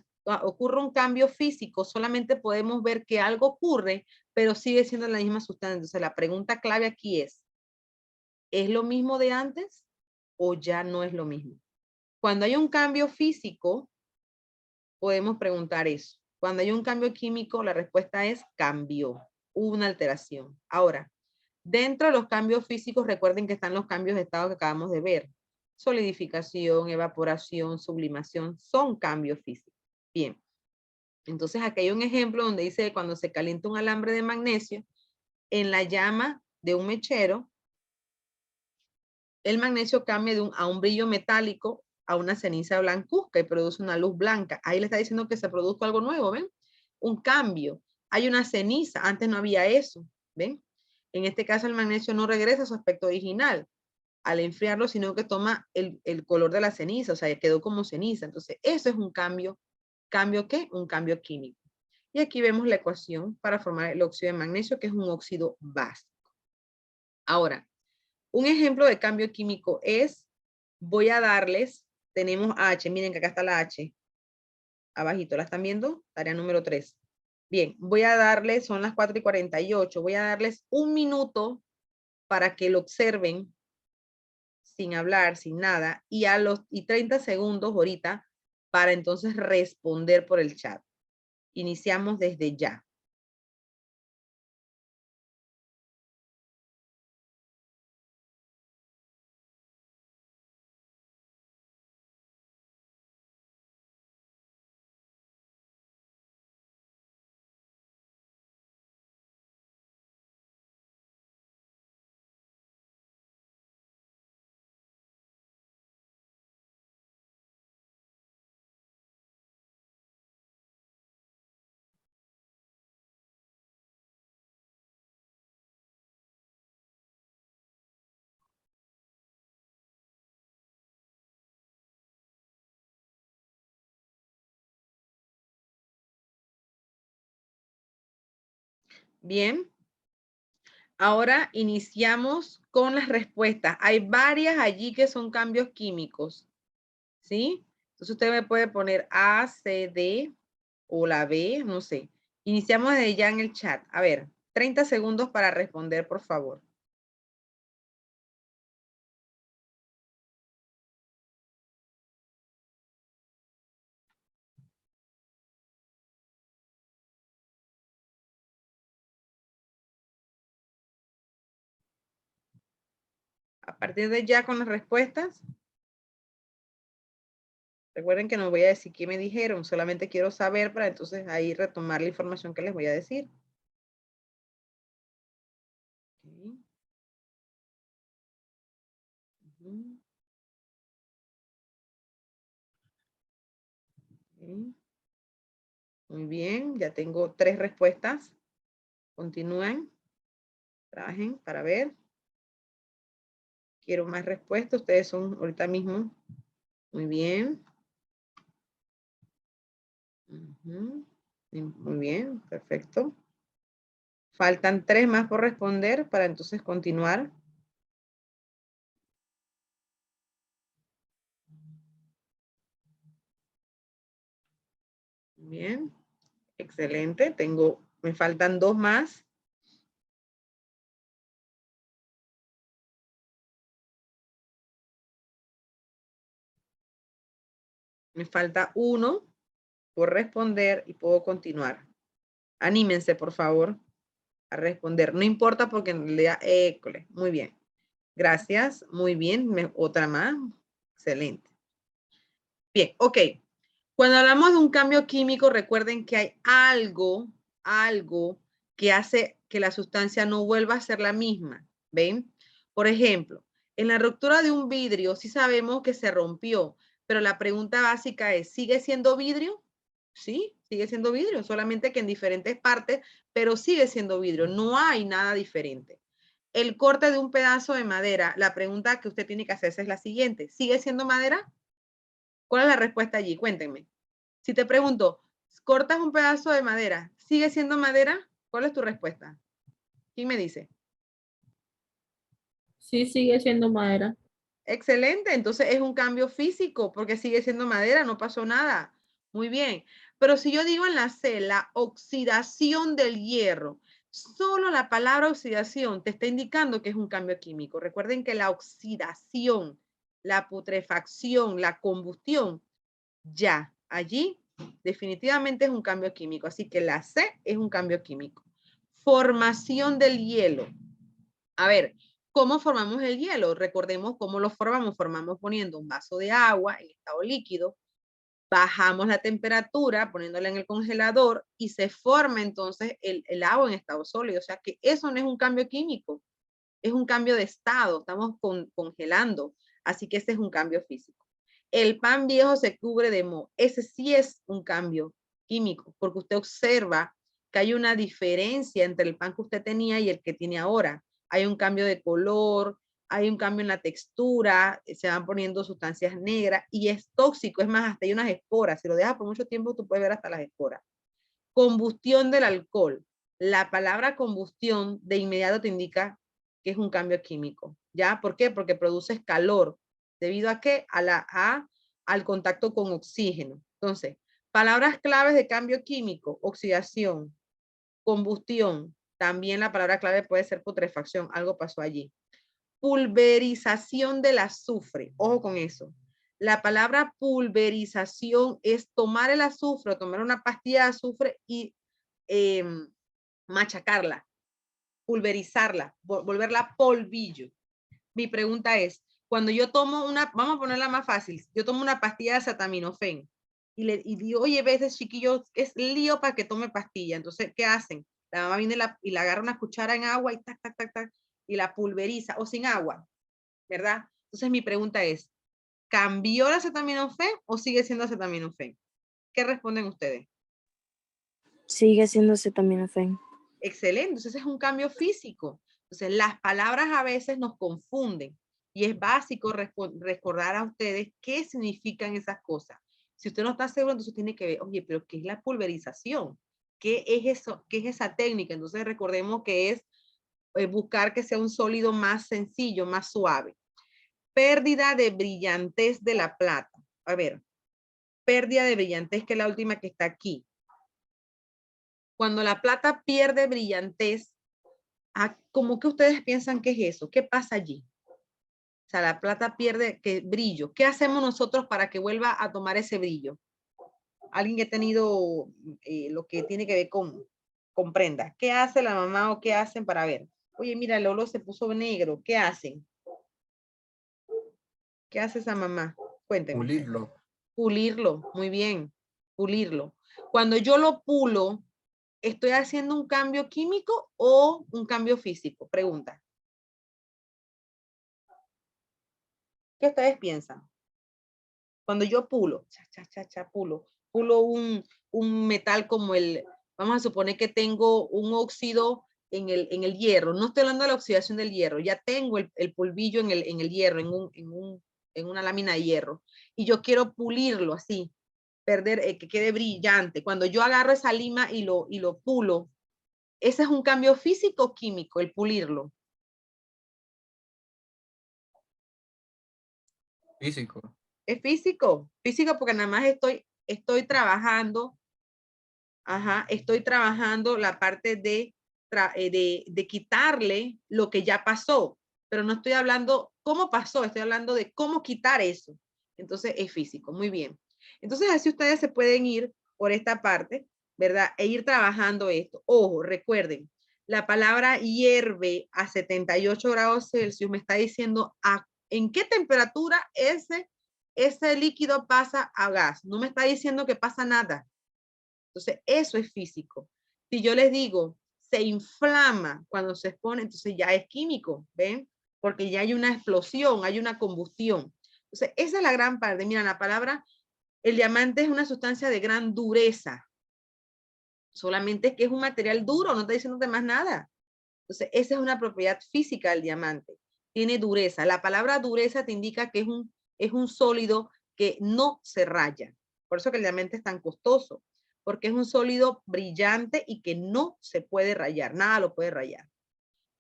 ocurre un cambio físico, solamente podemos ver que algo ocurre, pero sigue siendo la misma sustancia. Entonces, la pregunta clave aquí ¿es lo mismo de antes o ya no es lo mismo? Cuando hay un cambio físico, podemos preguntar eso. Cuando hay un cambio químico, la respuesta es cambió, hubo una alteración. Ahora, dentro de los cambios físicos, recuerden que están los cambios de estado que acabamos de ver. Solidificación, evaporación, sublimación, son cambios físicos. Bien, entonces aquí hay un ejemplo donde dice que cuando se calienta un alambre de magnesio, en la llama de un mechero, el magnesio cambia a un brillo metálico a una ceniza blancuzca y produce una luz blanca. Ahí le está diciendo que se produjo algo nuevo, ¿ven? Un cambio. Hay una ceniza, antes no había eso, ¿ven? En este caso el magnesio no regresa a su aspecto original al enfriarlo, sino que toma el color de la ceniza, o sea, quedó como ceniza. Entonces, eso es un cambio. ¿Cambio qué? Un cambio químico. Y aquí vemos la ecuación para formar el óxido de magnesio, que es un óxido básico. Ahora, un ejemplo de cambio químico es, voy a darles, tenemos H, miren que acá está la H, abajito, ¿la están viendo? Tarea número 3. Bien, voy a darles, son las 4:48, voy a darles un minuto para que lo observen sin hablar, sin nada, y 30 segundos ahorita para entonces responder por el chat. Iniciamos desde ya. Bien. Ahora iniciamos con las respuestas. Hay varias allí que son cambios químicos. ¿Sí? Entonces usted me puede poner A, C, D o la B, no sé. Iniciamos desde ya en el chat. A ver, 30 segundos para responder, por favor. A partir de ya con las respuestas. Recuerden que no voy a decir qué me dijeron, solamente quiero saber para entonces ahí retomar la información que les voy a decir. Okay. Okay. Muy bien, ya tengo 3 respuestas. Continúen, trabajen para ver. Quiero más respuestas. Ustedes son ahorita mismo. Muy bien. Muy bien, perfecto. Faltan 3 más por responder para entonces continuar. Bien, excelente. Me faltan 2 más. Me falta 1 por responder y puedo continuar. Anímense, por favor, a responder. No importa porque en realidad, école, muy bien. Gracias, muy bien. Otra más. Excelente. Bien, ok. Cuando hablamos de un cambio químico, recuerden que hay algo que hace que la sustancia no vuelva a ser la misma. ¿Ven? Por ejemplo, en la ruptura de un vidrio, sí sabemos que se rompió, pero la pregunta básica es, ¿sigue siendo vidrio? Sí, sigue siendo vidrio, solamente que en diferentes partes, pero sigue siendo vidrio. No hay nada diferente. El corte de un pedazo de madera, la pregunta que usted tiene que hacerse es la siguiente. ¿Sigue siendo madera? ¿Cuál es la respuesta allí? Cuéntenme. Si te pregunto, cortas un pedazo de madera, ¿sigue siendo madera? ¿Cuál es tu respuesta? ¿Quién me dice? Sí, sigue siendo madera. Excelente, entonces es un cambio físico porque sigue siendo madera, no pasó nada. Muy bien, pero si yo digo en la C, la oxidación del hierro, solo la palabra oxidación te está indicando que es un cambio químico. Recuerden que la oxidación, la putrefacción, la combustión, ya allí definitivamente es un cambio químico. Así que la C es un cambio químico. Formación del hielo. A ver, ¿cómo formamos el hielo? Recordemos cómo lo formamos. Formamos poniendo un vaso de agua en estado líquido, bajamos la temperatura poniéndola en el congelador y se forma entonces el agua en estado sólido. O sea que eso no es un cambio químico, es un cambio de estado, estamos congelando. Así que ese es un cambio físico. El pan viejo se cubre de moho. Ese sí es un cambio químico, porque usted observa que hay una diferencia entre el pan que usted tenía y el que tiene ahora. Hay un cambio de color, hay un cambio en la textura, se van poniendo sustancias negras y es tóxico. Es más, hasta hay unas esporas. Si lo dejas por mucho tiempo, tú puedes ver hasta las esporas. Combustión del alcohol. La palabra combustión de inmediato te indica que es un cambio químico. ¿Ya? ¿Por qué? Porque produces calor. ¿Debido a qué? Al contacto con oxígeno. Entonces, palabras claves de cambio químico: oxidación, combustión. También la palabra clave puede ser putrefacción. Algo pasó allí. Pulverización del azufre. Ojo con eso. La palabra pulverización es tomar el azufre, tomar una pastilla de azufre y machacarla, pulverizarla, volverla polvillo. Mi pregunta es, cuando yo tomo vamos a ponerla más fácil, yo tomo una pastilla de acetaminofén y digo, oye, ves, chiquillo, es lío para que tome pastilla. Entonces, ¿qué hacen? La mamá viene y la agarra una cuchara en agua y tac, tac, tac, tac, y la pulveriza, o sin agua, ¿verdad? Entonces, mi pregunta es, ¿cambió el acetaminofén o sigue siendo acetaminofén? ¿Qué responden ustedes? Sigue siendo acetaminofén. Excelente, entonces es un cambio físico. Entonces las palabras a veces nos confunden y es básico recordar a ustedes qué significan esas cosas. Si usted no está seguro, entonces tiene que ver, oye, pero ¿qué es la pulverización? ¿Qué es eso? ¿Qué es esa técnica? Entonces recordemos que es buscar que sea un sólido más sencillo, más suave. Pérdida de brillantez de la plata. A ver, pérdida de brillantez, que es la última que está aquí. Cuando la plata pierde brillantez, ¿cómo que ustedes piensan que es eso? ¿Qué pasa allí? O sea, la plata pierde brillo. ¿Qué hacemos nosotros para que vuelva a tomar ese brillo? Alguien que ha tenido lo que tiene que ver con prenda. ¿Qué hace la mamá o qué hacen para ver? Oye, mira, el olo se puso negro. ¿Qué hacen? ¿Qué hace esa mamá? Cuéntenme. Pulirlo. Pulirlo, muy bien, pulirlo. Cuando yo lo pulo, ¿estoy haciendo un cambio químico o un cambio físico? Pregunta. ¿Qué ustedes piensan? Cuando yo pulo, pulo un metal como vamos a suponer que tengo un óxido en el hierro. No estoy hablando de la oxidación del hierro, ya tengo el polvillo en el hierro, en una lámina de hierro. Y yo quiero pulirlo así, que quede brillante. Cuando yo agarro esa lima y lo pulo, ¿Ese es un cambio físico o químico, el pulirlo? Físico. Es físico, físico porque nada más estoy trabajando, estoy trabajando la parte de quitarle lo que ya pasó, pero no estoy hablando cómo pasó, estoy hablando de cómo quitar eso. Entonces es físico, muy bien. Entonces así ustedes se pueden ir por esta parte, ¿verdad? E ir trabajando esto. Ojo, recuerden, la palabra hierve a 78 grados Celsius me está diciendo en qué temperatura ese líquido pasa a gas. No me está diciendo que pasa nada. Entonces, eso es físico. Si yo les digo, se inflama cuando se expone, entonces ya es químico, ¿ven? Porque ya hay una explosión, hay una combustión. Entonces, esa es la gran parte. Mira, la palabra, el diamante es una sustancia de gran dureza. Solamente es que es un material duro, no está diciéndote más nada. Entonces, esa es una propiedad física del diamante. Tiene dureza. La palabra dureza te indica que es un sólido que no se raya. Por eso que el diamante es tan costoso, porque es un sólido brillante y que no se puede rayar. Nada lo puede rayar.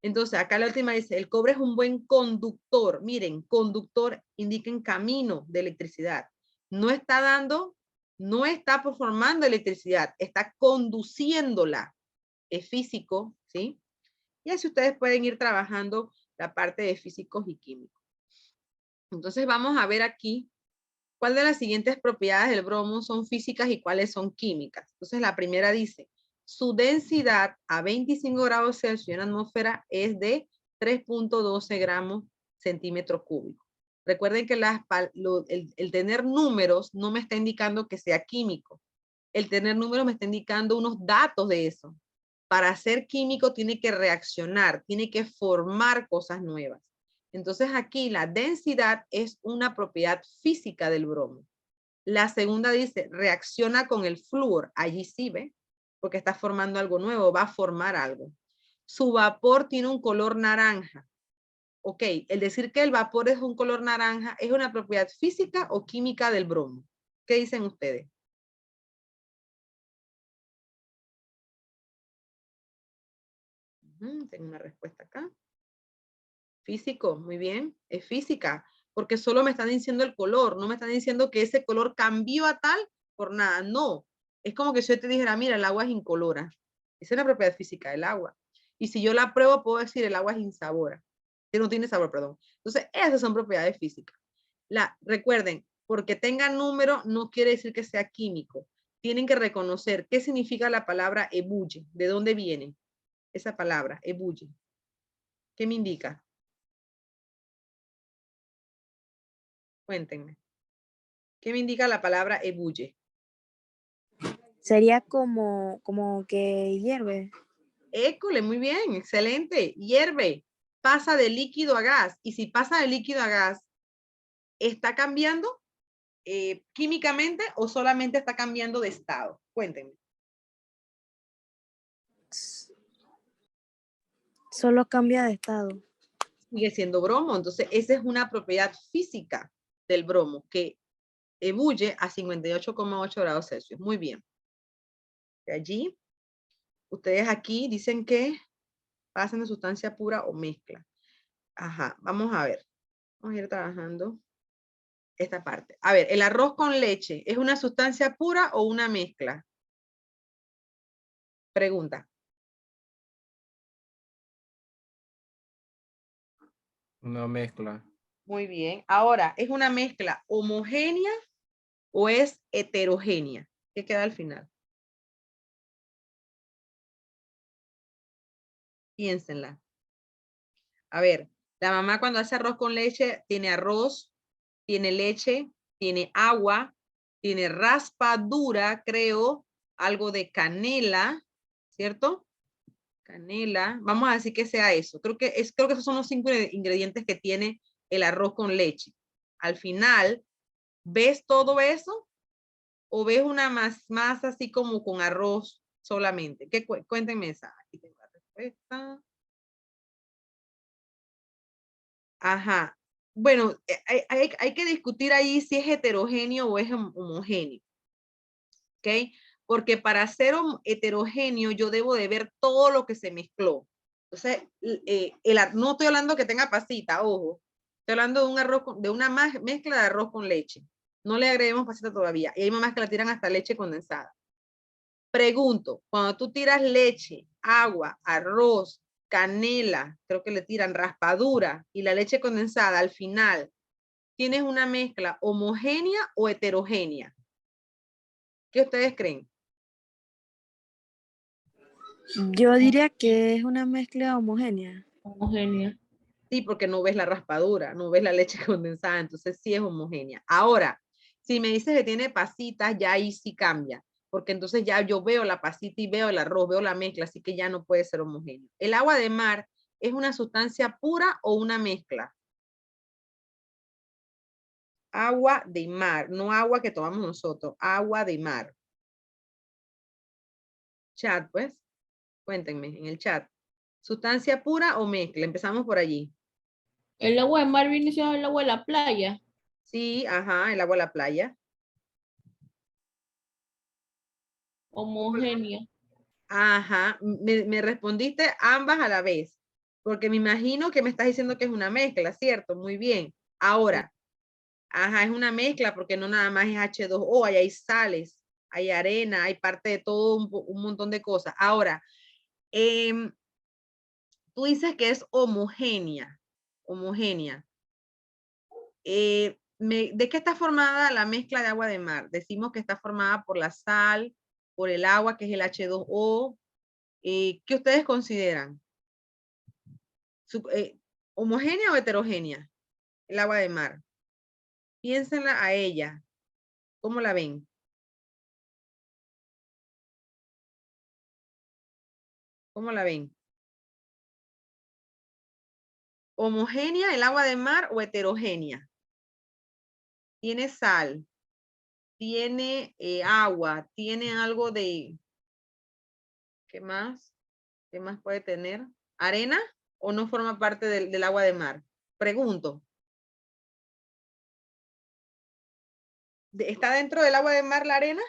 Entonces, acá la última dice, el cobre es un buen conductor. Miren, conductor indica en camino de electricidad. No está formando electricidad, está conduciéndola. Es físico, ¿sí? Y así ustedes pueden ir trabajando la parte de físicos y químicos. Entonces vamos a ver aquí cuál de las siguientes propiedades del bromo son físicas y cuáles son químicas. Entonces la primera dice, su densidad a 25 grados Celsius en la atmósfera es de 3.12 gramos centímetros cúbicos. Recuerden que el tener números no me está indicando que sea químico. El tener números me está indicando unos datos de eso. Para ser químico tiene que reaccionar, tiene que formar cosas nuevas. Entonces aquí la densidad es una propiedad física del bromo. La segunda dice, reacciona con el flúor. Allí sí ve, porque está formando algo nuevo, va a formar algo. Su vapor tiene un color naranja. Ok, el decir que el vapor es un color naranja, ¿es una propiedad física o química del bromo? ¿Qué dicen ustedes? Tengo una respuesta acá. Físico, muy bien, es física, porque solo me están diciendo el color, no me están diciendo que ese color cambió a tal por nada, no. Es como que si yo te dijera, mira, el agua es incolora. Esa es la propiedad física del agua. Y si yo la pruebo, puedo decir el agua es insabora, que no tiene sabor, perdón. Entonces, esas son propiedades físicas. Recuerden, porque tenga número no quiere decir que sea químico. Tienen que reconocer qué significa la palabra ebulle, de dónde viene esa palabra, ebulle. ¿Qué me indica? Cuéntenme. ¿Qué me indica la palabra ebulle? Sería como que hierve. École, muy bien, excelente. Hierve, pasa de líquido a gas. Y si pasa de líquido a gas, ¿está cambiando químicamente o solamente está cambiando de estado? Cuéntenme. Solo cambia de estado. Sigue siendo bromo. Entonces, esa es una propiedad física del bromo, que ebulle a 58,8 grados Celsius. Muy bien. De allí, ustedes aquí dicen que pasan de sustancia pura o mezcla. Ajá, vamos a ver. Vamos a ir trabajando esta parte. A ver, ¿el arroz con leche es una sustancia pura o una mezcla? Pregunta. Una mezcla. Muy bien. Ahora, ¿es una mezcla homogénea o es heterogénea? ¿Qué queda al final? Piénsenla. A ver, la mamá cuando hace arroz con leche tiene arroz, tiene leche, tiene agua, tiene raspadura, creo, algo de canela, ¿cierto? Canela. Vamos a decir que sea eso. Creo que esos son los 5 ingredientes que tiene el arroz con leche. Al final, ¿ves todo eso? ¿O ves una más así como con arroz solamente? Cuéntenme esa. Aquí tengo la respuesta. Ajá. Bueno, hay que discutir ahí si es heterogéneo o es homogéneo. ¿Ok? Porque para ser heterogéneo yo debo de ver todo lo que se mezcló. Entonces, no estoy hablando que tenga pasita, ojo. Estoy hablando de un arroz, de una mezcla de arroz con leche. No le agreguemos pasita todavía. Y hay mamás que la tiran hasta leche condensada. Pregunto, cuando tú tiras leche, agua, arroz, canela, creo que le tiran raspadura y la leche condensada al final, ¿tienes una mezcla homogénea o heterogénea? ¿Qué ustedes creen? Yo diría que es una mezcla homogénea. Homogénea. Sí, porque no ves la raspadura, no ves la leche condensada, entonces sí es homogénea. Ahora, si me dices que tiene pasitas, ya ahí sí cambia, porque entonces ya yo veo la pasita y veo el arroz, veo la mezcla, así que ya no puede ser homogéneo. ¿El agua de mar es una sustancia pura o una mezcla? Agua de mar, no agua que tomamos nosotros, agua de mar. Chat, pues, cuéntenme en el chat. ¿Sustancia pura o mezcla? Empezamos por allí. El agua de mar viene siendo el agua de la playa. Sí, ajá, el agua de la playa. Homogénea. Ajá, me respondiste ambas a la vez, porque me imagino que me estás diciendo que es una mezcla, ¿cierto? Muy bien. Ahora, ajá, es una mezcla porque no nada más es H2O, ahí hay sales, hay arena, hay parte de todo un montón de cosas. Ahora, tú dices que es homogénea, homogénea. ¿De qué está formada la mezcla de agua de mar? Decimos que está formada por la sal, por el agua, que es el H2O. ¿Qué ustedes consideran? ¿Homogénea o heterogénea? El agua de mar. Piénsenla a ella. ¿Cómo la ven? ¿Cómo la ven? ¿Homogénea el agua de mar o heterogénea? Tiene sal, tiene agua, tiene algo de... ¿Qué más? ¿Qué más puede tener? ¿Arena o no forma parte del agua de mar? Pregunto. ¿Está dentro del agua de mar la arena?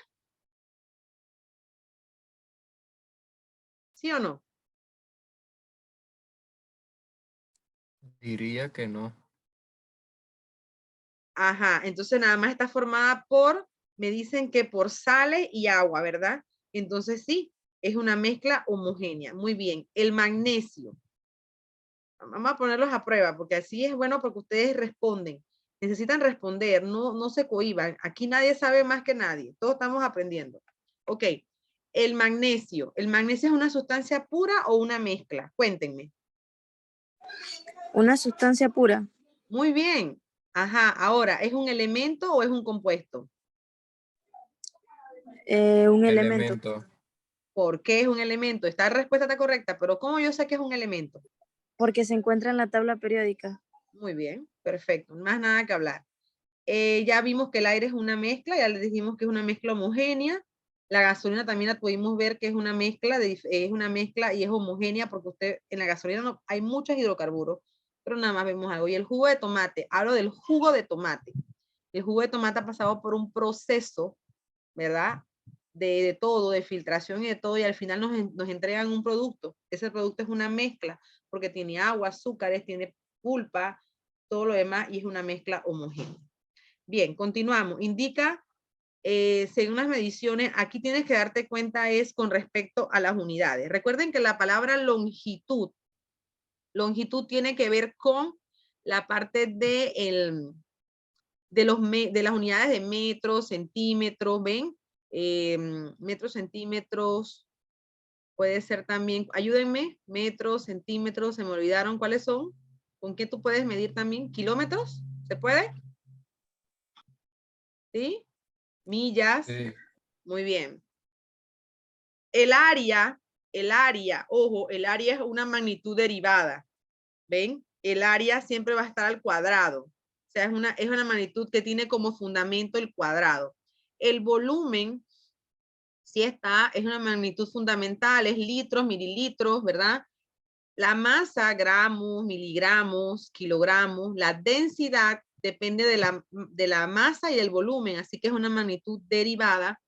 ¿Sí o no? Diría que no. Ajá, entonces nada más está formada por, me dicen que por sales y agua, ¿verdad? Entonces sí, es una mezcla homogénea. Muy bien. El magnesio. Vamos a ponerlos a prueba, porque así es bueno porque ustedes responden. Necesitan responder, no se cohíban. Aquí nadie sabe más que nadie. Todos estamos aprendiendo. Ok. El magnesio. ¿El magnesio es una sustancia pura o una mezcla? Cuéntenme. Una sustancia pura. Muy bien. Ajá. Ahora, ¿es un elemento o es un compuesto? Un elemento. ¿Por qué es un elemento? Esta respuesta está correcta, pero ¿cómo yo sé que es un elemento? Porque se encuentra en la tabla periódica. Muy bien, perfecto. Más nada que hablar. Ya vimos que el aire es una mezcla, ya les dijimos que es una mezcla homogénea. La gasolina también la pudimos ver que es una mezcla, es una mezcla y es homogénea porque usted en la gasolina no, hay muchos hidrocarburos, pero nada más vemos algo. Y el jugo de tomate, hablo del jugo de tomate. El jugo de tomate ha pasado por un proceso, ¿verdad? De todo, de filtración y de todo, y al final nos entregan un producto. Ese producto es una mezcla porque tiene agua, azúcares, tiene pulpa, todo lo demás, y es una mezcla homogénea. Bien, continuamos. Indica, según las mediciones, aquí tienes que darte cuenta es con respecto a las unidades. Recuerden que la palabra longitud tiene que ver con la parte de las unidades de metros, centímetros, ¿ven? Metros, centímetros, puede ser también, ayúdenme, metros, centímetros, se me olvidaron cuáles son. ¿Con qué tú puedes medir también? ¿Kilómetros? ¿Se puede? ¿Sí? Millas. Sí. Muy bien. El área, ojo, el área es una magnitud derivada. ¿Ven? El área siempre va a estar al cuadrado. O sea, es una magnitud que tiene como fundamento el cuadrado. El volumen, sí es una magnitud fundamental, es litros, mililitros, ¿verdad? La masa, gramos, miligramos, kilogramos. La densidad depende de la masa y del volumen, así que es una magnitud derivada.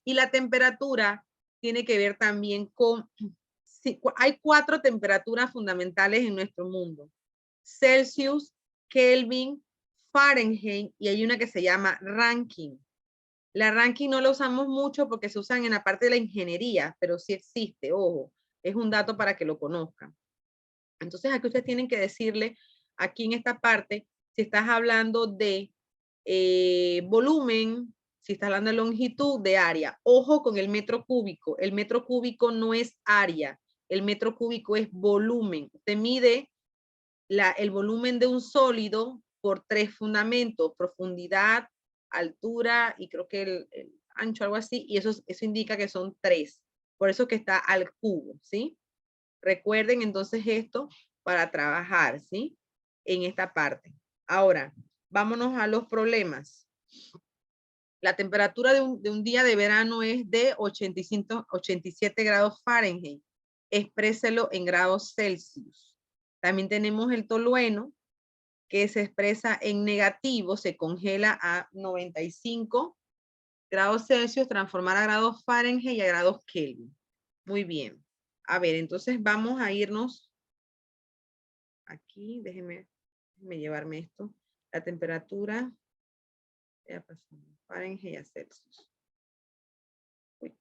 Y la temperatura tiene que ver también con, hay 4 temperaturas fundamentales en nuestro mundo. Celsius, Kelvin, Fahrenheit y hay una que se llama Rankine. La Rankine no la usamos mucho porque se usan en la parte de la ingeniería, pero sí existe, ojo, es un dato para que lo conozcan. Entonces aquí ustedes tienen que decirle, aquí en esta parte, si estás hablando de volumen, si estás hablando de longitud, de área. Ojo con el metro cúbico. El metro cúbico no es área. El metro cúbico es volumen. Usted mide el volumen de un sólido por 3 fundamentos, profundidad, altura y creo que el ancho, algo así, y eso indica que son 3. Por eso que está al cubo, ¿sí? Recuerden entonces esto para trabajar, ¿sí? En esta parte. Ahora, vámonos a los problemas. La temperatura de un día de verano es de 87 grados Fahrenheit. Expréselo en grados Celsius. También tenemos el tolueno, que se expresa en negativo, se congela a 95 grados Celsius, transformar a grados Fahrenheit y a grados Kelvin. Muy bien. A ver, entonces vamos a irnos aquí. Déjenme llevarme esto. La temperatura. Ya pasó. Fahrenheit a Celsius. Uy.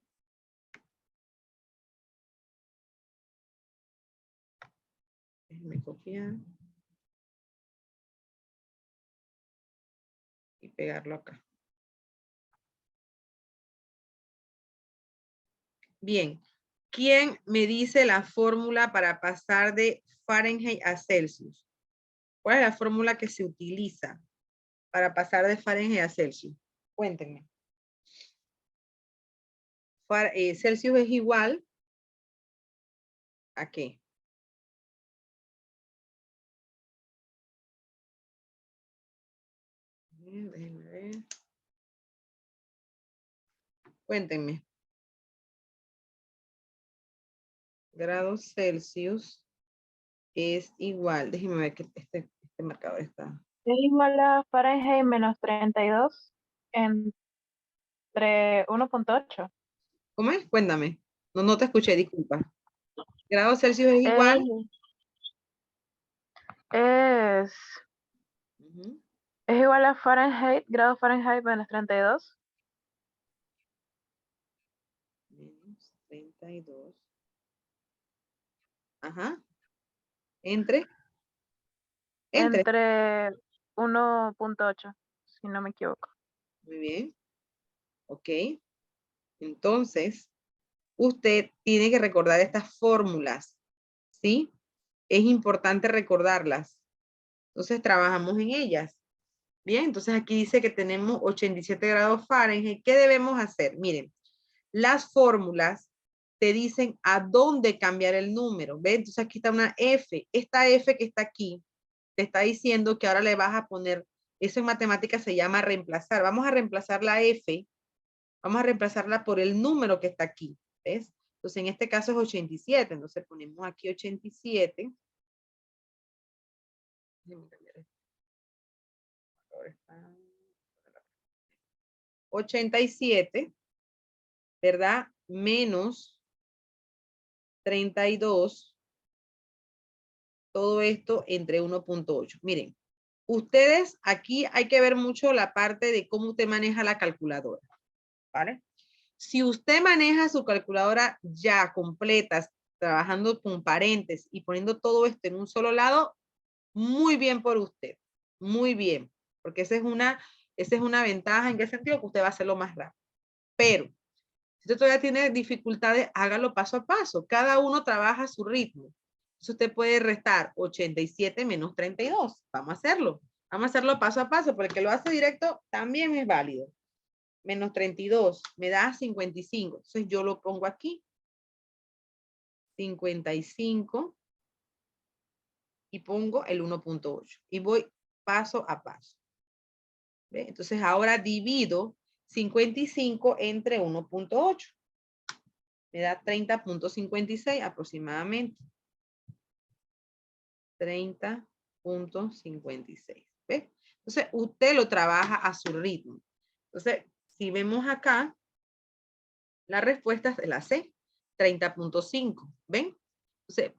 Déjenme copiar. Y pegarlo acá. Bien. ¿Quién me dice la fórmula para pasar de Fahrenheit a Celsius? ¿Cuál es la fórmula que se utiliza para pasar de Fahrenheit a Celsius? Cuéntenme. Celsius es igual ¿a qué? Déjenme ver. Cuéntenme. Grados Celsius es igual. Déjenme ver que este marcador está. Es igual a Fahrenheit menos 32 entre 1.8. ¿Cómo es? Cuéntame. No te escuché, disculpa. Grados Celsius es igual. Es igual a Fahrenheit, grados Fahrenheit menos 32. Menos 32. Ajá. Entre 1.8, si no me equivoco. Muy bien. Ok. Entonces, usted tiene que recordar estas fórmulas. ¿Sí? Es importante recordarlas. Entonces, trabajamos en ellas. Bien, entonces aquí dice que tenemos 87 grados Fahrenheit. ¿Qué debemos hacer? Miren, las fórmulas te dicen a dónde cambiar el número. ¿Ven? Entonces aquí está una F. Esta F que está aquí te está diciendo que ahora le vas a poner, eso en matemáticas se llama reemplazar. Vamos a reemplazar la F. Vamos a reemplazarla por el número que está aquí. ¿Ves? Entonces en este caso es 87. Entonces ponemos aquí 87. 87, ¿verdad? Menos 32, todo esto entre 1.8. Miren, ustedes aquí hay que ver mucho la parte de cómo usted maneja la calculadora, ¿vale? Si usted maneja su calculadora ya completa, trabajando con paréntesis y poniendo todo esto en un solo lado, muy bien por usted, muy bien, porque esa es una ventaja. ¿En qué sentido? Que usted va a hacerlo más rápido. Pero si usted todavía tiene dificultades, hágalo paso a paso. Cada uno trabaja a su ritmo. Entonces usted puede restar 87 menos 32. Vamos a hacerlo. Vamos a hacerlo paso a paso, porque lo hace directo también es válido. Menos 32 me da 55. Entonces yo lo pongo aquí. 55. Y pongo el 1.8. Y voy paso a paso. ¿Ve? Entonces ahora divido 55 entre 1.8. Me da 30.56 aproximadamente. 30.56. ¿Ve? Entonces usted lo trabaja a su ritmo. Entonces, si vemos acá, La respuesta es la C, 30.5. ¿Ven?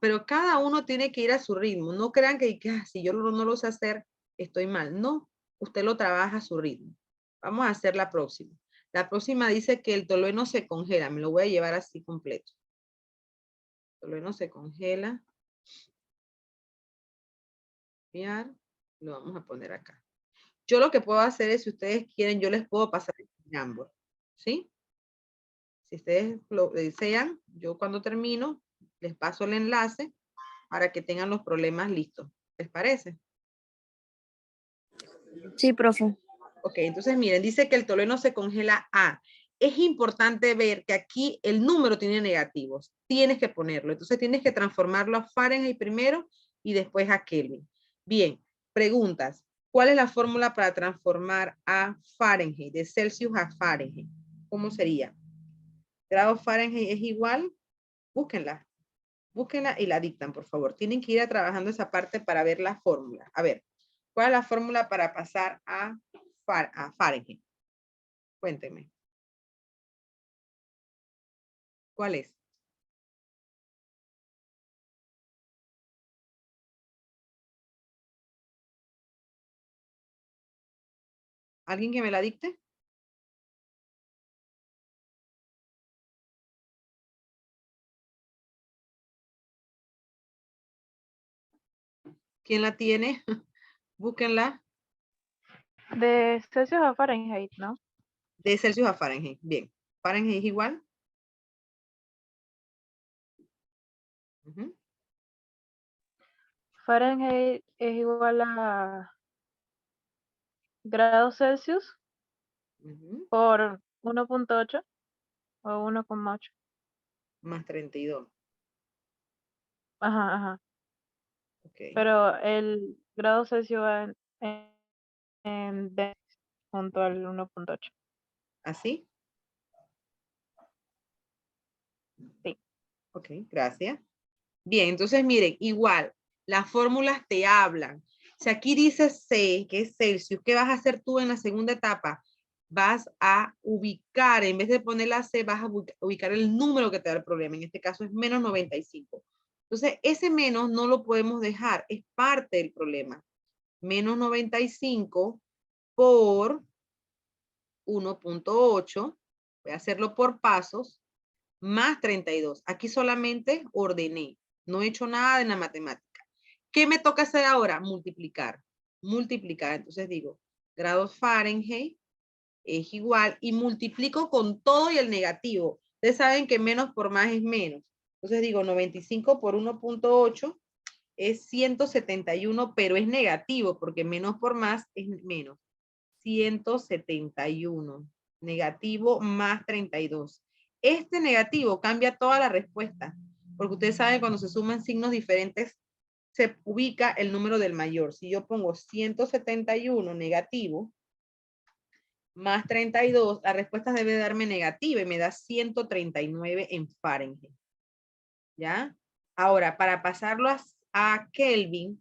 Pero cada uno tiene que ir a su ritmo. No crean que si yo no lo sé hacer, estoy mal. No, usted lo trabaja a su ritmo. Vamos a hacer la próxima. La próxima dice que el tolueno se congela. Me lo voy a llevar así completo. El tolueno se congela. Lo vamos a poner acá. Yo lo que puedo hacer es, si ustedes quieren, yo les puedo pasar el Jamboard. ¿Sí? Si ustedes lo desean, yo cuando termino, les paso el enlace para que tengan los problemas listos. ¿Les parece? Sí, profe. Ok, entonces miren, dice que el tolueno se congela a. Es importante ver que aquí el número tiene negativos. Tienes que ponerlo. Entonces tienes que transformarlo a Fahrenheit primero y después a Kelvin. Bien, preguntas. ¿Cuál es la fórmula para transformar a Fahrenheit, de Celsius a Fahrenheit? ¿Cómo sería? Grado Fahrenheit es igual. Búsquenla. Búsquenla y la dictan, por favor. Tienen que ir a trabajando esa parte para ver la fórmula. A ver, ¿cuál es la fórmula para pasar a Fahrenheit? Cuéntenme. ¿Cuál es? ¿Alguien que me la dicte? ¿Quién la tiene? Búsquenla. De Celsius a Fahrenheit, ¿no? De Celsius a Fahrenheit. Bien. ¿Fahrenheit es igual? Ujú. Fahrenheit es igual a grados Celsius Ujú. por 1.8 o 1,8. Más 32. Ajá, ajá. Ok. Pero el grado Celsius va en D junto al 1.8. ¿Así? Sí. Ok, gracias. Bien, entonces miren, igual, las fórmulas te hablan. Si aquí dice C, que es Celsius, ¿qué vas a hacer tú en la segunda etapa? Vas a ubicar, en vez de poner la C, vas a ubicar el número que te da el problema. En este caso es menos 95. Entonces, ese menos no lo podemos dejar, es parte del problema. Menos 95 por 1.8, voy a hacerlo por pasos, más 32. Aquí solamente ordené, no he hecho nada en la matemática. ¿Qué me toca hacer ahora? Multiplicar. Multiplicar. Entonces digo, grados Fahrenheit es igual y multiplico con todo y el negativo. Ustedes saben que menos por más es menos. Entonces digo 95 por 1.8 es 171, pero es negativo porque menos por más es menos. 171. Negativo más 32. Este negativo cambia toda la respuesta, porque ustedes saben cuando se suman signos diferentes, se ubica el número del mayor. Si yo pongo 171 negativo más 32, la respuesta debe darme negativa y me da 139 en Fahrenheit. ¿Ya? Ahora, para pasarlo a Kelvin,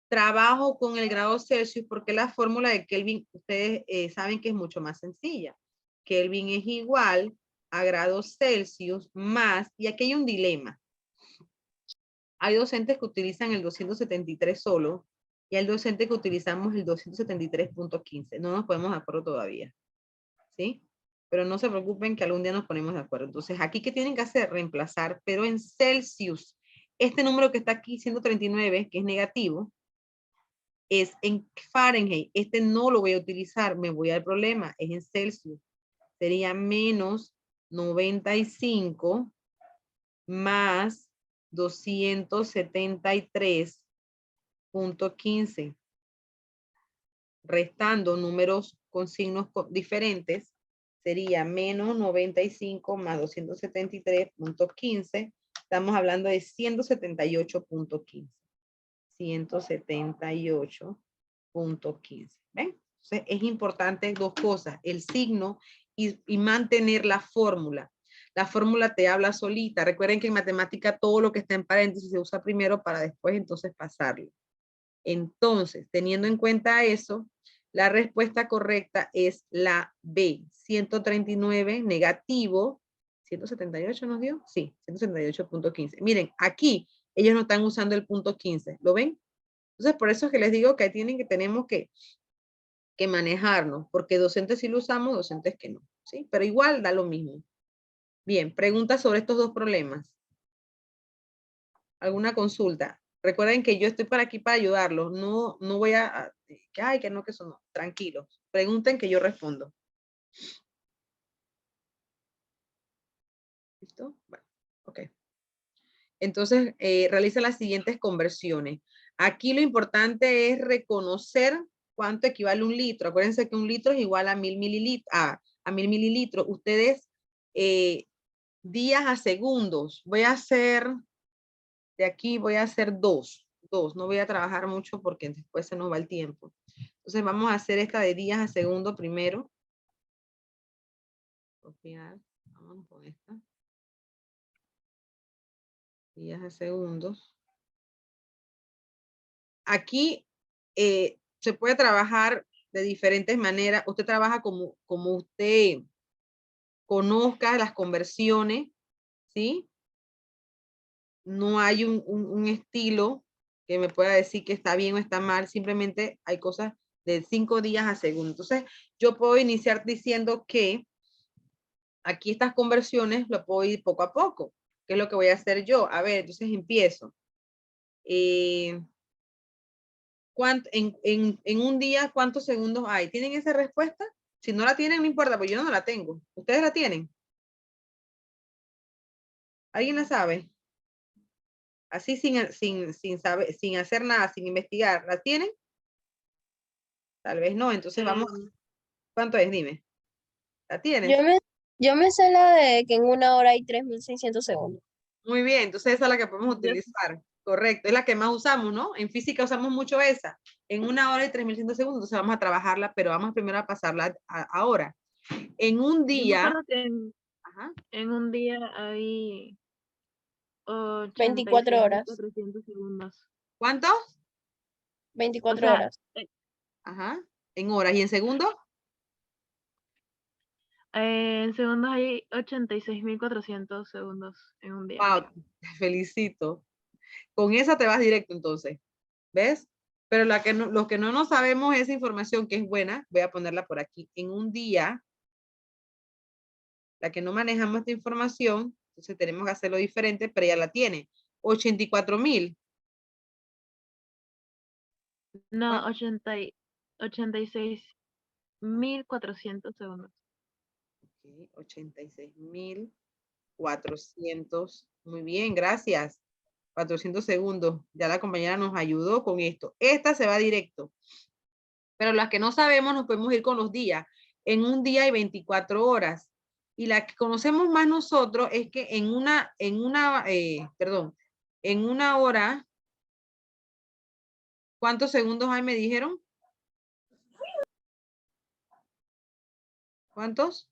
trabajo con el grado Celsius porque la fórmula de Kelvin, ustedes saben que es mucho más sencilla. Kelvin es igual a grados Celsius más, y aquí hay un dilema. Hay docentes que utilizan el 273 solo y hay docentes que utilizamos el 273.15. No nos ponemos de acuerdo todavía. ¿Sí? Pero no se preocupen que algún día nos ponemos de acuerdo. Entonces, aquí, ¿qué tienen que hacer? Reemplazar, pero en Celsius. Este número que está aquí, 139, que es negativo, es en Fahrenheit. Este no lo voy a utilizar, me voy al problema, es en Celsius. Sería menos 95 más 273.15. Restando números con signos diferentes, sería menos 95 más 273.15. Estamos hablando de 178.15. 178.15. ¿Ven? Entonces es importante dos cosas, el signo y mantener la fórmula. La fórmula te habla solita. Recuerden que en matemática todo lo que está en paréntesis se usa primero para después entonces pasarlo. Entonces, teniendo en cuenta eso, la respuesta correcta es la B, 139 negativo, 178 nos dio, sí, 178.15. Miren, aquí ellos no están usando el punto 15, ¿lo ven? Entonces, por eso es que les digo que tenemos que manejarnos, porque docentes sí lo usamos, docentes que no, ¿sí? Pero igual da lo mismo. Bien, preguntas sobre estos dos problemas. ¿Alguna consulta? Recuerden que yo estoy para aquí para ayudarlos, no voy que no, que eso no, tranquilos. Pregunten que yo respondo. ¿Listo? Bueno, ok. Entonces, realiza las siguientes conversiones. Aquí lo importante es reconocer cuánto equivale un litro. Acuérdense que un litro es igual a 1000 mililitros. A 1000 mililitros. Ustedes, días a segundos. Voy a hacer, de aquí voy a hacer dos. No voy a trabajar mucho porque después se nos va el tiempo. Entonces, vamos a hacer esta de días a segundo primero. Copiar. Vamos con esta. Días a segundos. Aquí se puede trabajar de diferentes maneras. Usted trabaja como usted conozca las conversiones, ¿sí? No hay un estilo que me pueda decir que está bien o está mal. Simplemente hay cosas de 5 días a segundo. Entonces, yo puedo iniciar diciendo que aquí estas conversiones lo puedo ir poco a poco. ¿Qué es lo que voy a hacer yo? A ver, entonces empiezo. En un día, ¿cuántos segundos hay? ¿Tienen esa respuesta? Si no la tienen, no importa, pues yo no la tengo. ¿Ustedes la tienen? ¿Alguien la sabe? Así sin saber, sin hacer nada, sin investigar. ¿La tienen? Tal vez no. Entonces vamos. ¿Cuánto es? Dime. ¿La tienes? Yo me sé la de que en 1 hora hay 3600 segundos. Muy bien. Entonces esa es la que podemos utilizar. Correcto. Es la que más usamos, ¿no? En física usamos mucho esa. En 1 hora y 3100 segundos. Entonces vamos a trabajarla, pero vamos primero a pasarla ahora. En un Yo me día. acuerdo que Ajá. en un día hay 24 horas. 86.400 segundos. ¿Cuánto? 24 O sea, horas. Ajá. En horas. ¿Y en segundos? en segundos hay 86.400 segundos en un día. Wow, te felicito. Con esa te vas directo entonces. ¿Ves? Pero los que no sabemos esa información que es buena, voy a ponerla por aquí. En un día, la que no manejamos esta información, entonces tenemos que hacerlo diferente, pero ya la tiene. 84,000. No, 86.400 segundos. 86,400. Muy bien, gracias. 400 segundos. Ya la compañera nos ayudó con esto. Esta se va directo. Pero las que no sabemos nos podemos ir con los días. En un día hay 24 horas. Y la que conocemos más nosotros es que en una hora, ¿cuántos segundos hay? Me dijeron. ¿Cuántos?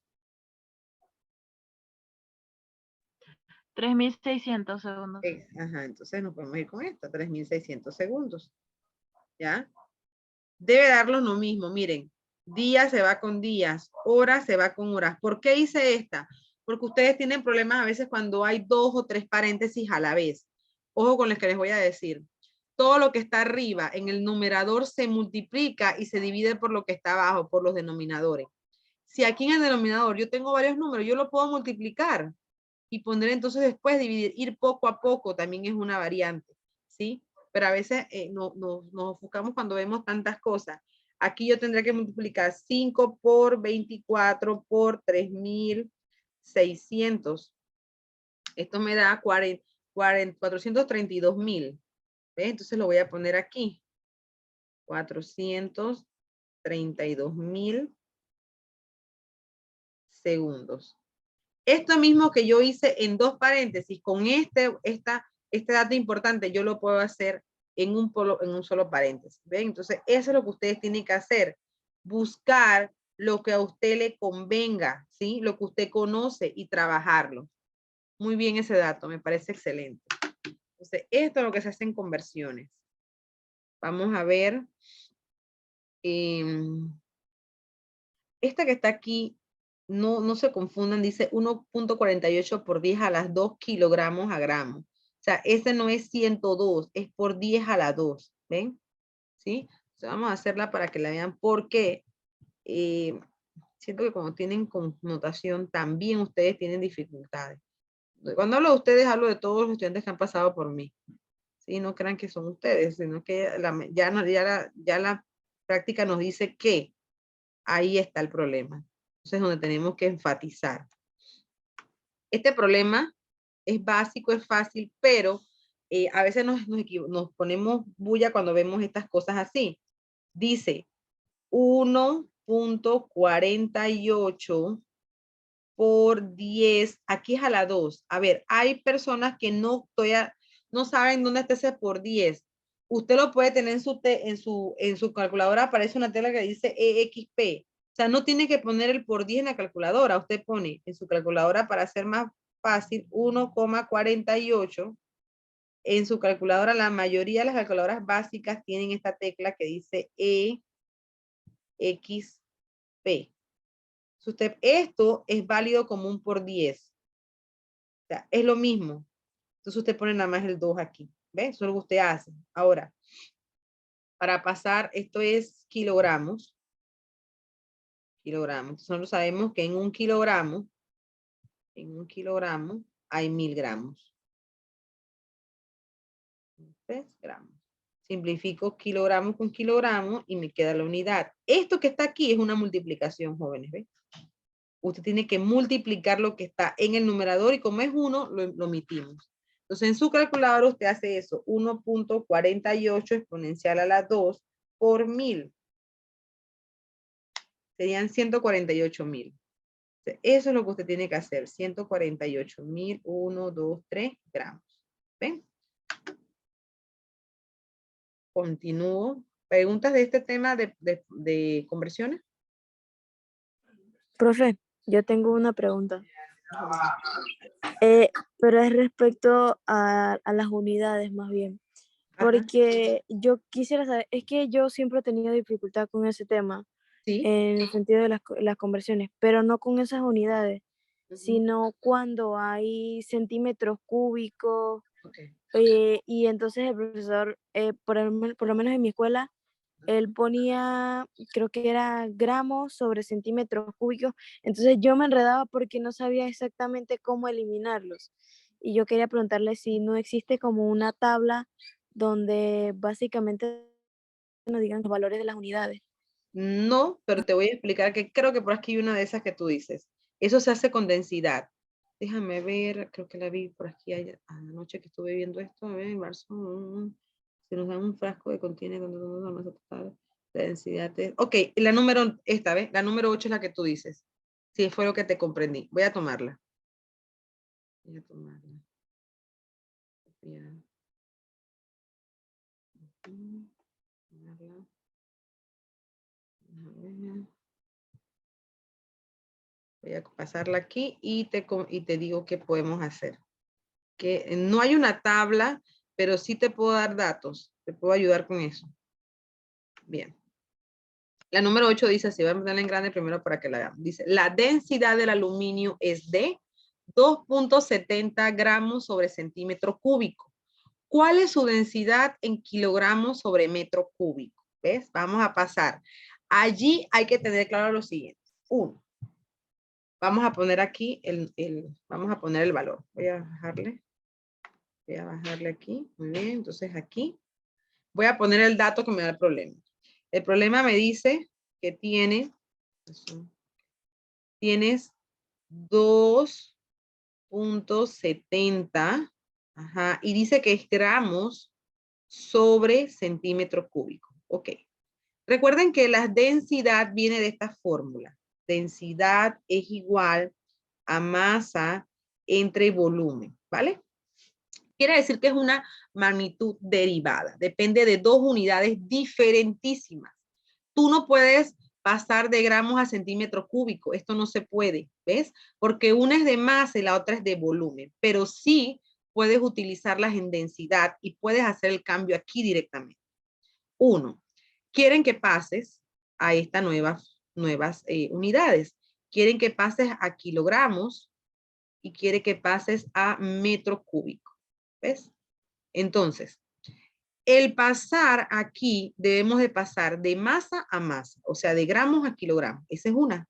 3.600 segundos. Ajá, entonces nos podemos ir con esta, 3,600 segundos. ¿Ya? Debe darlos lo mismo, miren. Día se va con días, hora se va con horas. ¿Por qué hice esta? Porque ustedes tienen problemas a veces cuando hay 2 o 3 paréntesis a la vez. Ojo con lo que les voy a decir. Todo lo que está arriba en el numerador se multiplica y se divide por lo que está abajo, por los denominadores. Si aquí en el denominador yo tengo varios números, yo lo puedo multiplicar y poner entonces después dividir, ir poco a poco también es una variante, ¿sí? Pero a veces nos enfocamos cuando vemos tantas cosas. Aquí yo tendré que multiplicar 5 por 24 por 3,600. Esto me da 432,000. Entonces lo voy a poner aquí. 432,000 segundos. Esto mismo que yo hice en 2 paréntesis, con este dato importante, yo lo puedo hacer en un solo paréntesis. ¿Ven? Entonces, eso es lo que ustedes tienen que hacer. Buscar lo que a usted le convenga, ¿sí? Lo que usted conoce y trabajarlo. Muy bien ese dato, me parece excelente. Entonces, esto es lo que se hace en conversiones. Vamos a ver. Esta que está aquí, no se confundan, dice 1.48 por 10 a las 2 kilogramos a gramo. O sea, ese no es 102, es por 10 a la 2, ¿ven? ¿Sí? Entonces vamos a hacerla para que la vean porque siento que cuando tienen connotación también ustedes tienen dificultades. Cuando hablo de ustedes, hablo de todos los estudiantes que han pasado por mí. ¿Sí? No crean que son ustedes, sino que ya la práctica nos dice que ahí está el problema. Entonces es donde tenemos que enfatizar. Este problema es básico, es fácil, pero a veces nos ponemos bulla cuando vemos estas cosas así. Dice 1.48 por 10, aquí es a la 2. A ver, hay personas que no saben dónde está ese por 10. Usted lo puede tener en su calculadora, aparece una tela que dice EXP. O sea, no tiene que poner el por 10 en la calculadora. Usted pone en su calculadora para hacer más fácil 1.48. En su calculadora, la mayoría de las calculadoras básicas tienen esta tecla que dice EXP. Esto es válido como un por 10. O sea, es lo mismo. Entonces usted pone nada más el 2 aquí. ¿Ve? Eso es lo que usted hace. Ahora, para pasar, esto es kilogramos. Kilogramos. Nosotros sabemos que en un kilogramo hay 1000 gramos. 3 gramos. Simplifico kilogramos con kilogramo y me queda la unidad. Esto que está aquí es una multiplicación, jóvenes. ¿Ve? Usted tiene que multiplicar lo que está en el numerador y como es 1, lo omitimos. Entonces, en su calculadora usted hace eso, 1.48 exponencial a la 2 por 1000. Serían 148.000. Eso es lo que usted tiene que hacer, 148.000, 1, 2, 3 gramos. ¿Ven? Continúo. ¿Preguntas de este tema de conversiones? Profe, yo tengo una pregunta. Pero es respecto a las unidades más bien. Ajá. Porque yo quisiera saber, es que yo siempre he tenido dificultad con ese tema, Sí. en el sentido de las conversiones, pero no con esas unidades, Ujú. sino cuando hay centímetros cúbicos, Okay. y entonces el profesor, por lo menos en mi escuela, él ponía, creo que era gramos sobre centímetros cúbicos, entonces yo me enredaba porque no sabía exactamente cómo eliminarlos. Y yo quería preguntarle si no existe como una tabla donde básicamente nos digan los valores de las unidades. No, pero te voy a explicar que creo que por aquí hay una de esas que tú dices. Eso se hace con densidad. Déjame ver, creo que la vi por aquí anoche que estuve viendo esto. A ver, en marzo, se nos dan un frasco que contiene la masa total, la densidad. Ok, la número, esta vez, la número 8 es la que tú dices. Sí, fue lo que te comprendí. Voy a tomarla. Voy a tomarla. Voy a tomarla. Voy a pasarla aquí y te digo qué podemos hacer. Que no hay una tabla, pero sí te puedo dar datos. Te puedo ayudar con eso. Bien. La número 8 dice así, voy a ponerla en grande primero para que la vean. Dice, la densidad del aluminio es de 2.70 gramos sobre centímetro cúbico. ¿Cuál es su densidad en kilogramos sobre metro cúbico? ¿Ves? Vamos a pasar. Allí hay que tener claro lo siguiente. 1. Vamos a poner aquí vamos a poner el valor. Voy a bajarle aquí. Muy bien, entonces aquí. Voy a poner el dato que me da el problema. El problema me dice que tienes 2.70. Ajá, y dice que es gramos sobre centímetro cúbico. Ok. Recuerden que la densidad viene de esta fórmula. Densidad es igual a masa entre volumen, ¿vale? Quiere decir que es una magnitud derivada. Depende de dos unidades diferentísimas. Tú no puedes pasar de gramos a centímetro cúbico. Esto no se puede, ¿ves? Porque una es de masa y la otra es de volumen. Pero sí puedes utilizarlas en densidad y puedes hacer el cambio aquí directamente. 1. Quieren que pases a estas nuevas unidades. Quieren que pases a kilogramos y quiere que pases a metro cúbico. ¿Ves? Entonces, el pasar aquí, debemos de pasar de masa a masa, o sea, de gramos a kilogramos. Esa es una.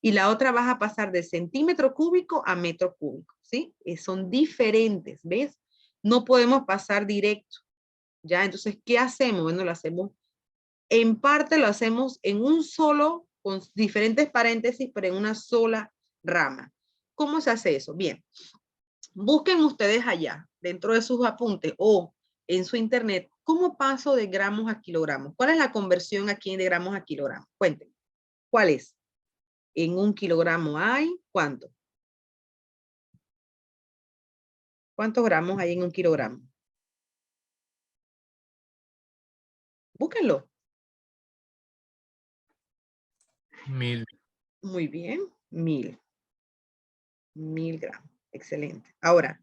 Y la otra vas a pasar de centímetro cúbico a metro cúbico, ¿sí? Son diferentes, ¿ves? No podemos pasar directo, ¿ya? Entonces, ¿qué hacemos? Bueno, lo hacemos, en parte lo hacemos en un solo, con diferentes paréntesis, pero en una sola rama. ¿Cómo se hace eso? Bien, busquen ustedes allá, dentro de sus apuntes o en su internet, ¿cómo paso de gramos a kilogramos? ¿Cuál es la conversión aquí de gramos a kilogramos? Cuéntenme. ¿Cuál es? En un kilogramo hay, ¿cuánto? ¿Cuántos gramos hay en un kilogramo? Búsquenlo. 1000. Muy bien, 1000 gramos. Excelente. Ahora,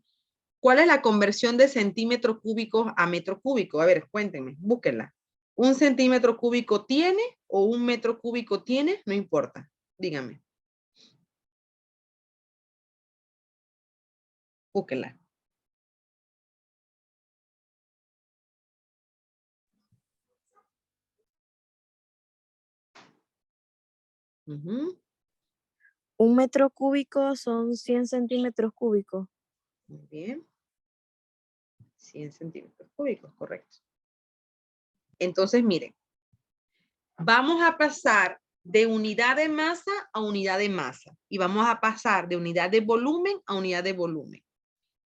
¿cuál es la conversión de centímetros cúbicos a metro cúbico? A ver, cuéntenme, búsquenla. ¿Un centímetro cúbico tiene o un metro cúbico tiene? No importa. Díganme. Búsquenla. Ujú, Un metro cúbico son 100 centímetros cúbicos. muy bien. 100 centímetros cúbicos, correcto. Entonces, miren, vamos a pasar de unidad de masa a unidad de masa y vamos a pasar de unidad de volumen a unidad de volumen.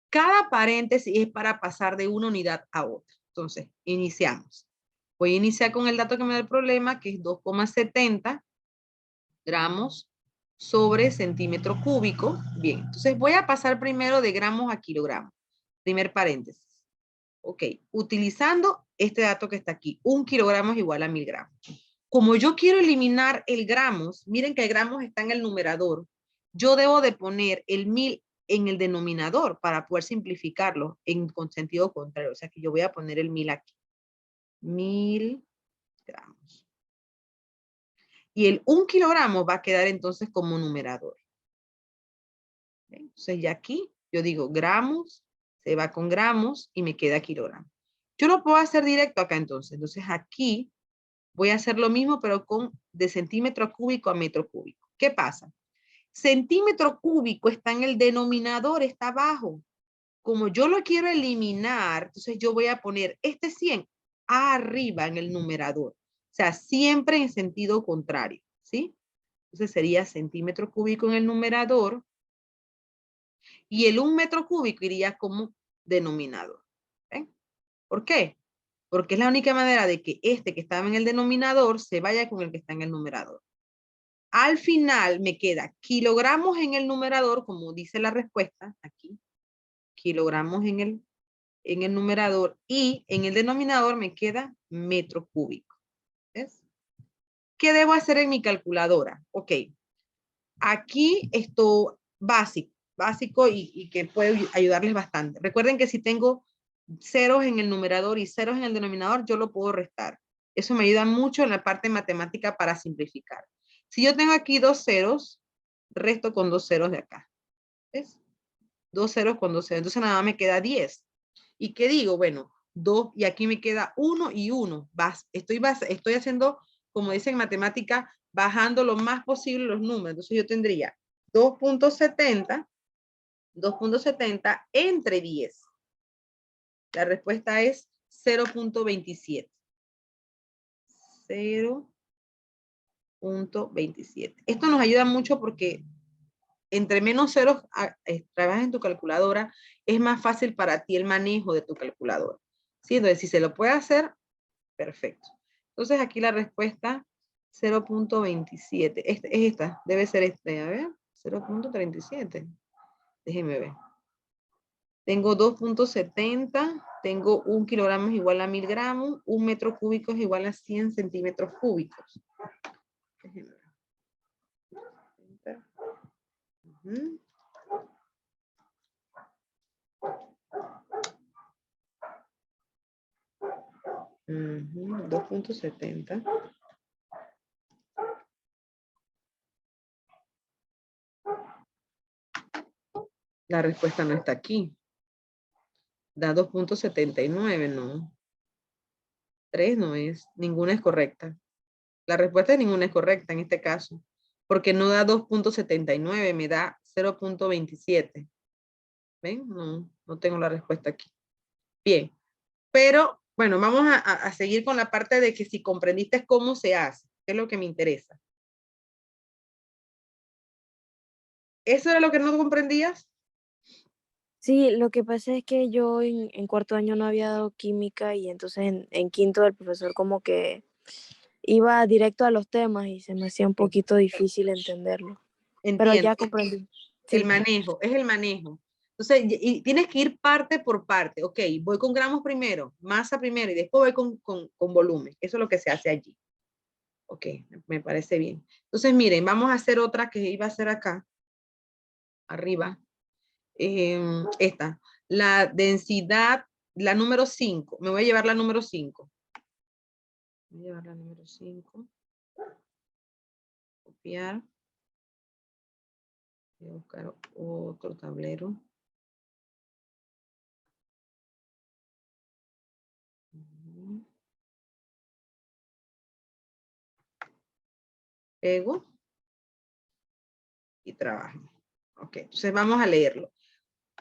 Cada paréntesis es para pasar de una unidad a otra. Entonces, iniciamos. Voy a iniciar con el dato que me da el problema, que es 2,70 gramos sobre centímetro cúbico. Bien, entonces voy a pasar primero de gramos a kilogramos. Primer paréntesis. Ok, utilizando este dato que está aquí, 1 kilogramo es igual a 1000 gramos. Como yo quiero eliminar el gramos, miren que el gramos está en el numerador, yo debo de poner el 1000 en el denominador para poder simplificarlo con sentido contrario. O sea que yo voy a poner el 1000 aquí. 1000 gramos. Y el 1 kilogramo va a quedar entonces como numerador. Entonces ya aquí yo digo gramos, se va con gramos y me queda kilogramo. Yo lo puedo hacer directo acá entonces. Entonces aquí voy a hacer lo mismo, pero con de centímetro cúbico a metro cúbico. ¿Qué pasa? Centímetro cúbico está en el denominador, está abajo. Como yo lo quiero eliminar, entonces yo voy a poner este 100 arriba en el numerador. O sea, siempre en sentido contrario, ¿sí? Entonces sería centímetro cúbico en el numerador y el 1 metro cúbico iría como denominador. ¿Ven? ¿Por qué? Porque es la única manera de que este que estaba en el denominador se vaya con el que está en el numerador. Al final me queda kilogramos en el numerador, como dice la respuesta aquí, kilogramos en el numerador y en el denominador me queda metro cúbico. ¿Ves? ¿Qué debo hacer en mi calculadora? Ok, aquí esto básico y que puede ayudarles bastante. Recuerden que si tengo ceros en el numerador y ceros en el denominador, yo lo puedo restar. Eso me ayuda mucho en la parte matemática para simplificar. Si yo tengo aquí 2 ceros, resto con 2 ceros de acá. ¿Ves? 2 ceros con 2 ceros. Entonces nada más me queda 10. ¿Y qué digo? Bueno, 2 y aquí me queda 1 y 1. Estoy haciendo, como dicen en matemática, bajando lo más posible los números. Entonces yo tendría 2.70 entre 10. La respuesta es 0.27. 0.27. Esto nos ayuda mucho porque entre menos ceros trabajas en tu calculadora, es más fácil para ti el manejo de tu calculadora. ¿Sí? Entonces, si se lo puede hacer, perfecto. Entonces, aquí la respuesta 0.27. Es esta, debe ser esta. A ver, 0.37. Déjenme ver. Tengo 2.70, tengo 1 kilogramo es igual a 1000 gramos, 1 metro cúbico es igual a 100 centímetros cúbicos. Déjenme ver. Uh-huh. Uh-huh. 2.70. La respuesta no está aquí. Da 2.79, no. 3 no es. Ninguna es correcta. La respuesta de ninguna es correcta en este caso. Porque no da 2.79, me da 0.27. ¿Ven? No, no tengo la respuesta aquí. Bien. Pero, bueno, vamos a seguir con la parte de que si comprendiste cómo se hace, que es lo que me interesa. ¿Eso era lo que no comprendías? Sí, lo que pasa es que yo en cuarto año no había dado química y entonces en quinto el profesor como que iba directo a los temas y se me hacía un poquito difícil entenderlo. Pero Entiendo. ya comprendí. El Sí. manejo, es el manejo. Entonces, y tienes que ir parte por parte. Ok, voy con gramos primero, masa primero y después voy con volumen. Eso es lo que se hace allí. Ok, me parece bien. Entonces, miren, vamos a hacer otra que iba a hacer acá, arriba. Esta, la densidad, la número 5. Me voy a llevar la número 5. Voy a llevar la número 5. Copiar. Voy a buscar otro tablero. Pego y trabajo. Ok, entonces vamos a leerlo.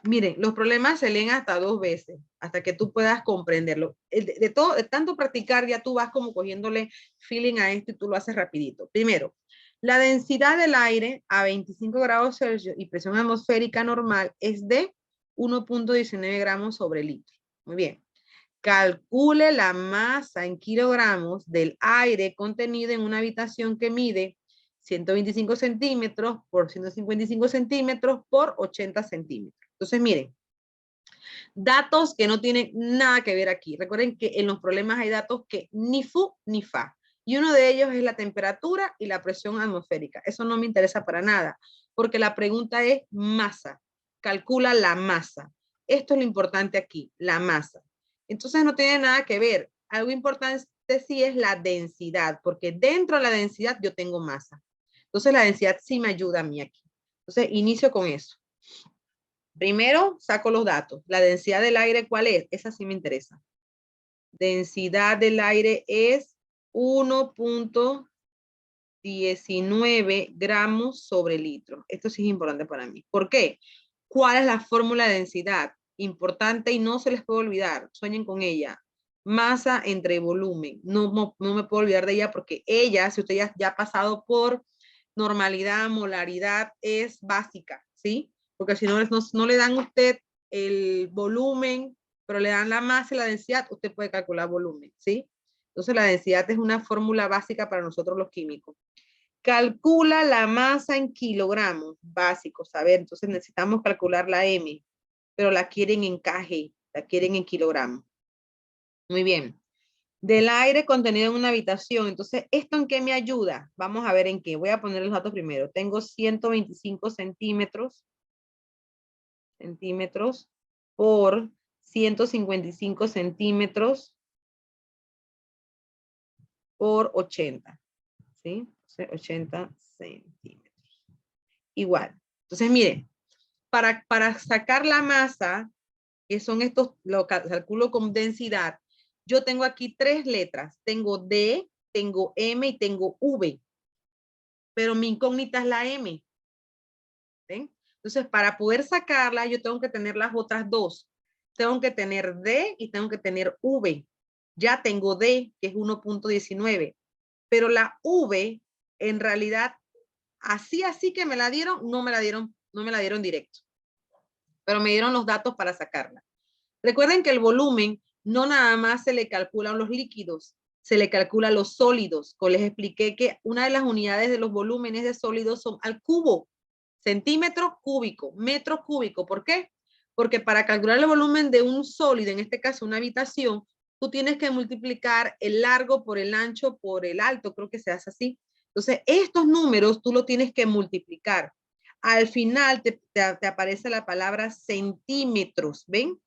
Miren, los problemas se leen hasta 2 veces, hasta que tú puedas comprenderlo. De tanto practicar, ya tú vas como cogiéndole feeling a esto y tú lo haces rapidito. Primero, la densidad del aire a 25 grados Celsius y presión atmosférica normal es de 1.19 gramos sobre litro. Muy bien. Calcule la masa en kilogramos del aire contenido en una habitación que mide 125 centímetros por 155 centímetros por 80 centímetros. Entonces, miren, datos que no tienen nada que ver aquí. Recuerden que en los problemas hay datos que ni fu ni fa. Y uno de ellos es la temperatura y la presión atmosférica. Eso no me interesa para nada, porque la pregunta es masa. Calcula la masa. Esto es lo importante aquí, la masa. Entonces no tiene nada que ver. Algo importante sí es la densidad, porque dentro de la densidad yo tengo masa. Entonces la densidad sí me ayuda a mí aquí. Entonces inicio con eso. Primero saco los datos. La densidad del aire, ¿cuál es? Esa sí me interesa. Densidad del aire es 1.19 gramos sobre litro. Esto sí es importante para mí. ¿Por qué? ¿Cuál es la fórmula de densidad? Importante y no se les puede olvidar. Sueñen con ella. Masa entre volumen. No me puedo olvidar de ella porque ella, si usted ya ha pasado por normalidad, molaridad, es básica, ¿sí? Porque si no le dan a usted el volumen, pero le dan la masa y la densidad, usted puede calcular volumen, ¿sí? Entonces la densidad es una fórmula básica para nosotros los químicos. Calcula la masa en kilogramos, básico, saber. Entonces necesitamos calcular la M, pero la quieren en kg, la quieren en kilogramos. Muy bien. Del aire contenido en una habitación. Entonces, ¿esto en qué me ayuda? Vamos a ver en qué. Voy a poner los datos primero. Tengo 125 centímetros por 155 centímetros por 80. ¿Sí? 80 centímetros. Igual. Entonces, miren, para sacar la masa, que son estos, lo calculo con densidad, yo tengo aquí 3 letras. Tengo D, tengo M y tengo V. Pero mi incógnita es la M. ¿Ven? Entonces, para poder sacarla, yo tengo que tener las otras 2. Tengo que tener D y tengo que tener V. Ya tengo D, que es 1.19. Pero la V, en realidad, así que me la dieron, no me la dieron directo. Pero me dieron los datos para sacarla. Recuerden que el volumen no nada más se le calculan los líquidos, se le calcula los sólidos. Como les expliqué que una de las unidades de los volúmenes de sólidos son al cubo, centímetro cúbico, metro cúbico. ¿Por qué? Porque para calcular el volumen de un sólido, en este caso una habitación, tú tienes que multiplicar el largo por el ancho por el alto, creo que se hace así. Entonces, estos números tú lo tienes que multiplicar. Al final te aparece la palabra centímetros, ¿ven?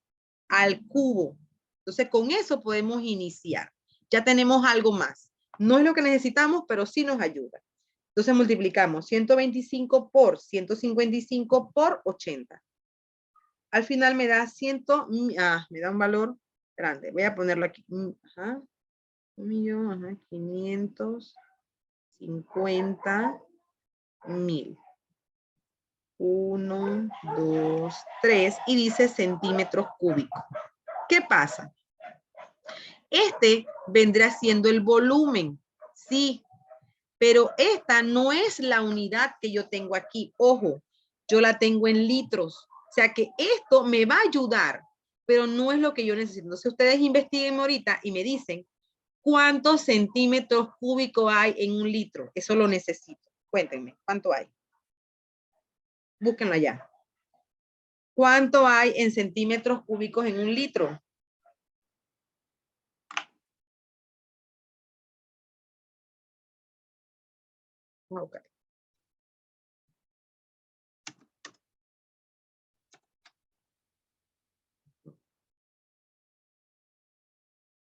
Al cubo. Entonces, con eso podemos iniciar. Ya tenemos algo más. No es lo que necesitamos, pero sí nos ayuda. Entonces, multiplicamos 125 por 155 por 80. al final me da me da un valor grande. Voy a ponerlo aquí. Ajá. 1.550.000. 1, 2, 3 y dice centímetros cúbicos. ¿Qué pasa? Este vendrá siendo el volumen, sí, pero esta no es la unidad que yo tengo aquí. Ojo, yo la tengo en litros. O sea que esto me va a ayudar, pero no es lo que yo necesito. Entonces ustedes investiguen ahorita y me dicen cuántos centímetros cúbicos hay en un litro. Eso lo necesito. Cuéntenme, ¿cuánto hay? Búsquenlo allá. ¿Cuánto hay en centímetros cúbicos en un litro? Okay.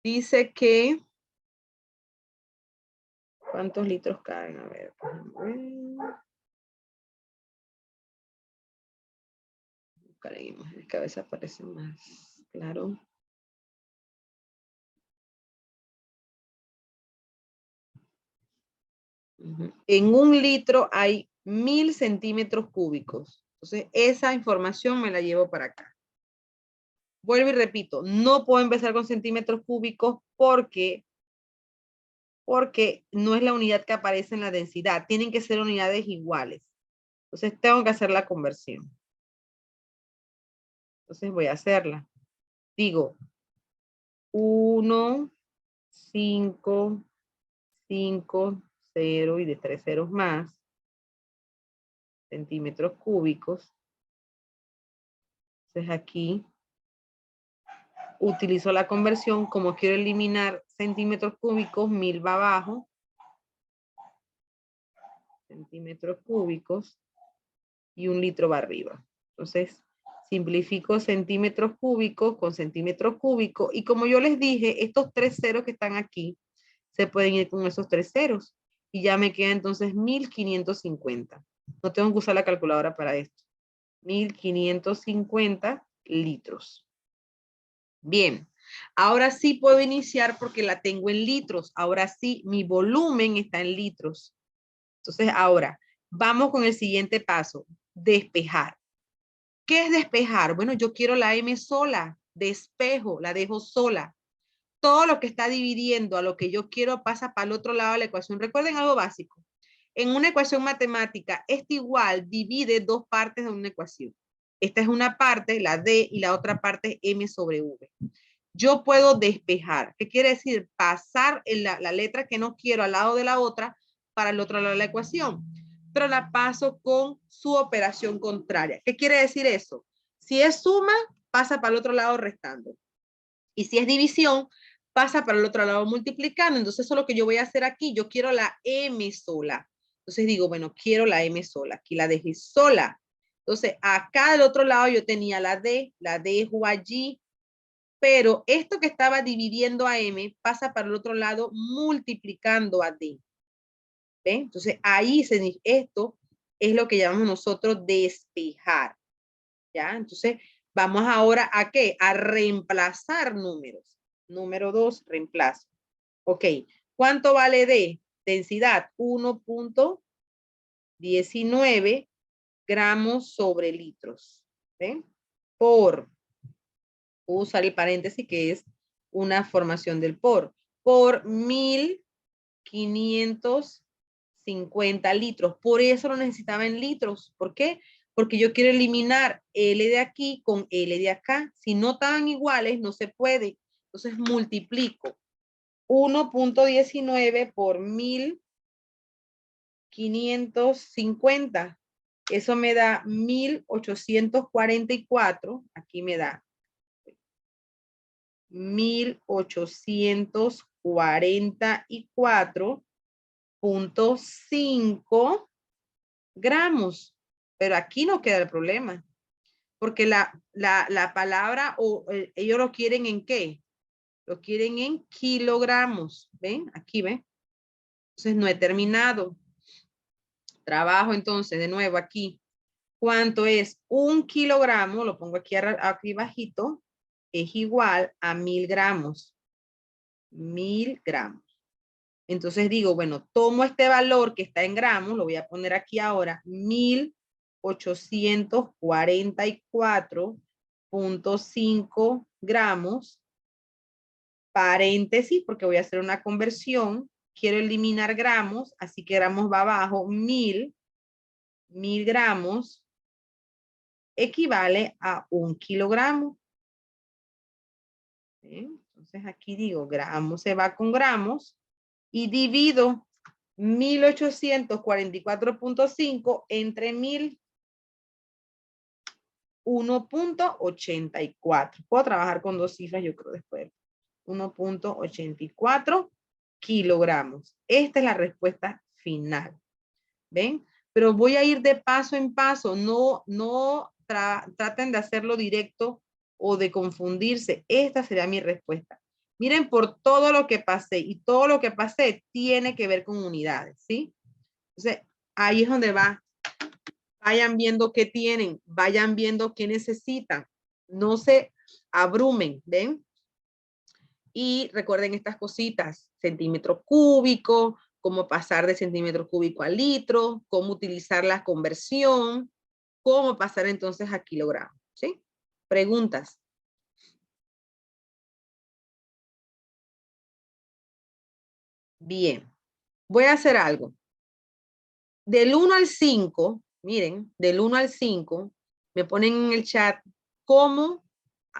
Dice que... ¿Cuántos litros caben? A ver. Buscar en imágenes que a veces aparece más claro. En un litro hay 1000 centímetros cúbicos. Entonces, esa información me la llevo para acá. Vuelvo y repito, no puedo empezar con centímetros cúbicos porque no es la unidad que aparece en la densidad. Tienen que ser unidades iguales. Entonces, tengo que hacer la conversión. Entonces, voy a hacerla. Digo, 1, 5, 5, 0 y de 3 ceros más centímetros cúbicos. Entonces aquí utilizo la conversión. Como quiero eliminar centímetros cúbicos, 1000 va abajo. Centímetros cúbicos y un litro va arriba. Entonces simplifico centímetros cúbicos con centímetros cúbicos. Y como yo les dije, estos 3 ceros que están aquí se pueden ir con esos 3 ceros. Y ya me queda entonces 1550. No tengo que usar la calculadora para esto. 1550 litros. Bien, ahora sí puedo iniciar porque la tengo en litros. Ahora sí, mi volumen está en litros. Entonces, ahora, vamos con el siguiente paso. Despejar. ¿Qué es despejar? Bueno, yo quiero la M sola. Despejo, la dejo sola. Todo lo que está dividiendo a lo que yo quiero pasa para el otro lado de la ecuación. Recuerden algo básico. En una ecuación matemática, este igual divide dos partes de una ecuación. Esta es una parte, la D, y la otra parte es M sobre V. Yo puedo despejar. ¿Qué quiere decir? Pasar la letra que no quiero al lado de la otra para el otro lado de la ecuación. Pero la paso con su operación contraria. ¿Qué quiere decir eso? Si es suma, pasa para el otro lado restando. Y si es división, pasa para el otro lado multiplicando. Entonces, eso es lo que yo voy a hacer aquí. Yo quiero la M sola. Entonces digo, bueno, quiero la M sola. Aquí la dejé sola. Entonces, acá del otro lado yo tenía la dejo allí. Pero esto que estaba dividiendo a M pasa para el otro lado multiplicando a D. ¿Ven? Entonces, ahí esto es lo que llamamos nosotros despejar. ¿Ya? Entonces, vamos ahora a ¿qué? A reemplazar números. Número 2, reemplazo. Ok, ¿cuánto vale D? Densidad 1.19 gramos sobre litros. ¿Ven? Voy a usar el paréntesis que es una formación del por 1550 litros. Por eso lo necesitaba en litros. ¿Por qué? Porque yo quiero eliminar L de aquí con L de acá. Si no estaban iguales, no se puede. Entonces multiplico 1.19 por 1550. Eso me da 1844. Aquí me da 1844.5 gramos. Pero aquí no queda el problema. Porque la palabra, ellos lo quieren en qué? Lo quieren en kilogramos. ¿Ven? Aquí, ¿ven? Entonces no he terminado. Trabajo entonces de nuevo aquí. ¿Cuánto es 1 kilogramo? Lo pongo aquí, aquí bajito. Es igual a 1000 gramos. 1000 gramos. Entonces digo, bueno, tomo este valor que está en gramos, lo voy a poner aquí ahora, 1844.5 gramos, paréntesis, porque voy a hacer una conversión, quiero eliminar gramos, así que gramos va abajo, 1000 gramos equivale a 1 kilogramo. ¿Sí? Entonces aquí digo, gramos se va con gramos, y divido 1844.5 entre 1000, 1.84. Puedo trabajar con dos cifras, yo creo, después. 1.84 kilogramos. Esta es la respuesta final. ¿Ven? Pero voy a ir de paso en paso. No traten de hacerlo directo o de confundirse. Esta sería mi respuesta. Miren por todo lo que pasé, y todo lo que pasé tiene que ver con unidades, ¿sí? Entonces, ahí es donde va. Vayan viendo qué tienen, vayan viendo qué necesitan. No se abrumen, ¿ven? Y recuerden estas cositas, centímetro cúbico, cómo pasar de centímetro cúbico a litro, cómo utilizar la conversión, cómo pasar entonces a kilogramo, ¿sí? Preguntas. Bien, voy a hacer algo. Del 1 al 5, miren, del 1 al 5, me ponen en el chat cómo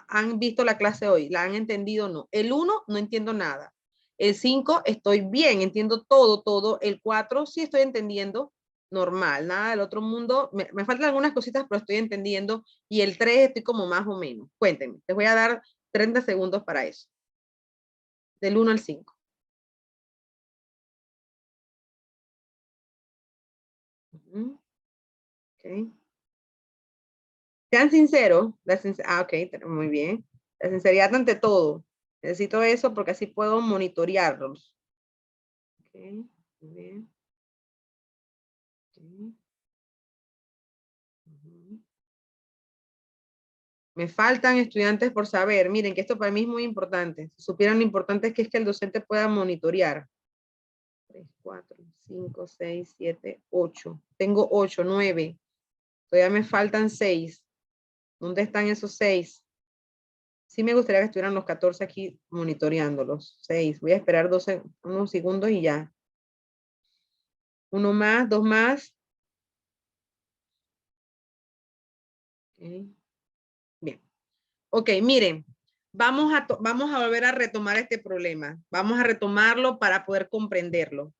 han visto la clase hoy, la han entendido o no. El 1 no entiendo nada. El 5 estoy bien, entiendo todo. El 4 sí estoy entendiendo normal, nada del otro mundo. Me faltan algunas cositas, pero estoy entendiendo. Y el 3 estoy como más o menos. Cuéntenme, les voy a dar 30 segundos para eso. Del 1 al 5. Okay. Sean sinceros. Ok, muy bien. La sinceridad ante todo. Necesito eso porque así puedo monitorearlos. Ok, muy bien. Okay. Me faltan estudiantes por saber. Miren que esto para mí es muy importante. Si supieran lo importante que es que el docente pueda monitorear. 3, 4, 5, 6, 7, 8. Tengo 8, 9. Todavía me faltan 6. ¿Dónde están esos 6? Sí me gustaría que estuvieran los 14 aquí monitoreándolos. 6. Voy a esperar unos segundos y ya. Uno más, dos más. Okay. Bien. Ok, miren. Vamos a volver a retomar este problema. Vamos a retomarlo para poder comprenderlo.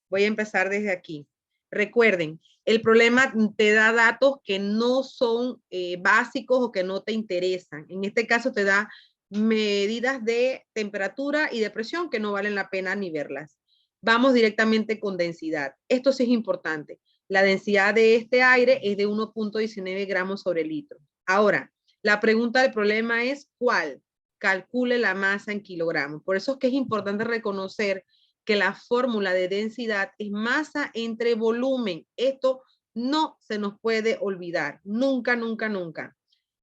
Voy a empezar desde aquí. Recuerden, el problema te da datos que no son básicos o que no te interesan. En este caso te da medidas de temperatura y de presión que no valen la pena ni verlas. Vamos directamente con densidad. Esto sí es importante. La densidad de este aire es de 1.19 gramos sobre litro. Ahora, la pregunta del problema es ¿cuál? Calcule la masa en kilogramos. Por eso es que es importante reconocer que la fórmula de densidad es masa entre volumen. Esto no se nos puede olvidar. Nunca, nunca, nunca.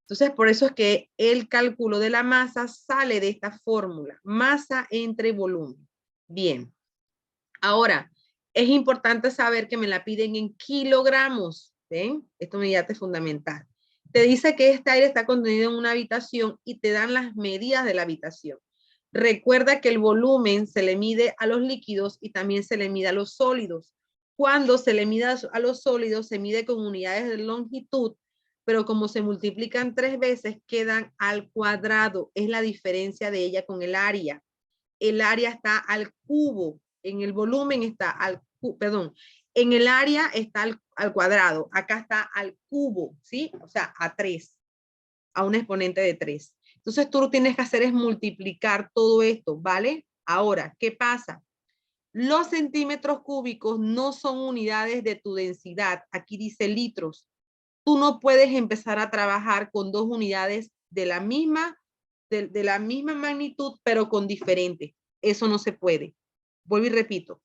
Entonces, por eso es que el cálculo de la masa sale de esta fórmula. Masa entre volumen. Bien. Ahora, es importante saber que me la piden en kilogramos. ¿Ven? Esto ya es fundamental. Te dice que este aire está contenido en una habitación y te dan las medidas de la habitación. Recuerda que el volumen se le mide a los líquidos y también se le mide a los sólidos. Cuando se le mide a los sólidos, se mide con unidades de longitud, pero como se multiplican 3 veces, quedan al cuadrado. Es la diferencia de ella con el área. El área está al cubo. En el volumen está al cubo, perdón. En el área está al cuadrado. Acá está al cubo, ¿sí? O sea, a 3. A un exponente de 3. Entonces tú lo que tienes que hacer es multiplicar todo esto, ¿vale? Ahora, ¿qué pasa? Los centímetros cúbicos no son unidades de tu densidad. Aquí dice litros. Tú no puedes empezar a trabajar con dos unidades de la misma magnitud, pero con diferentes. Eso no se puede. Vuelvo y repito.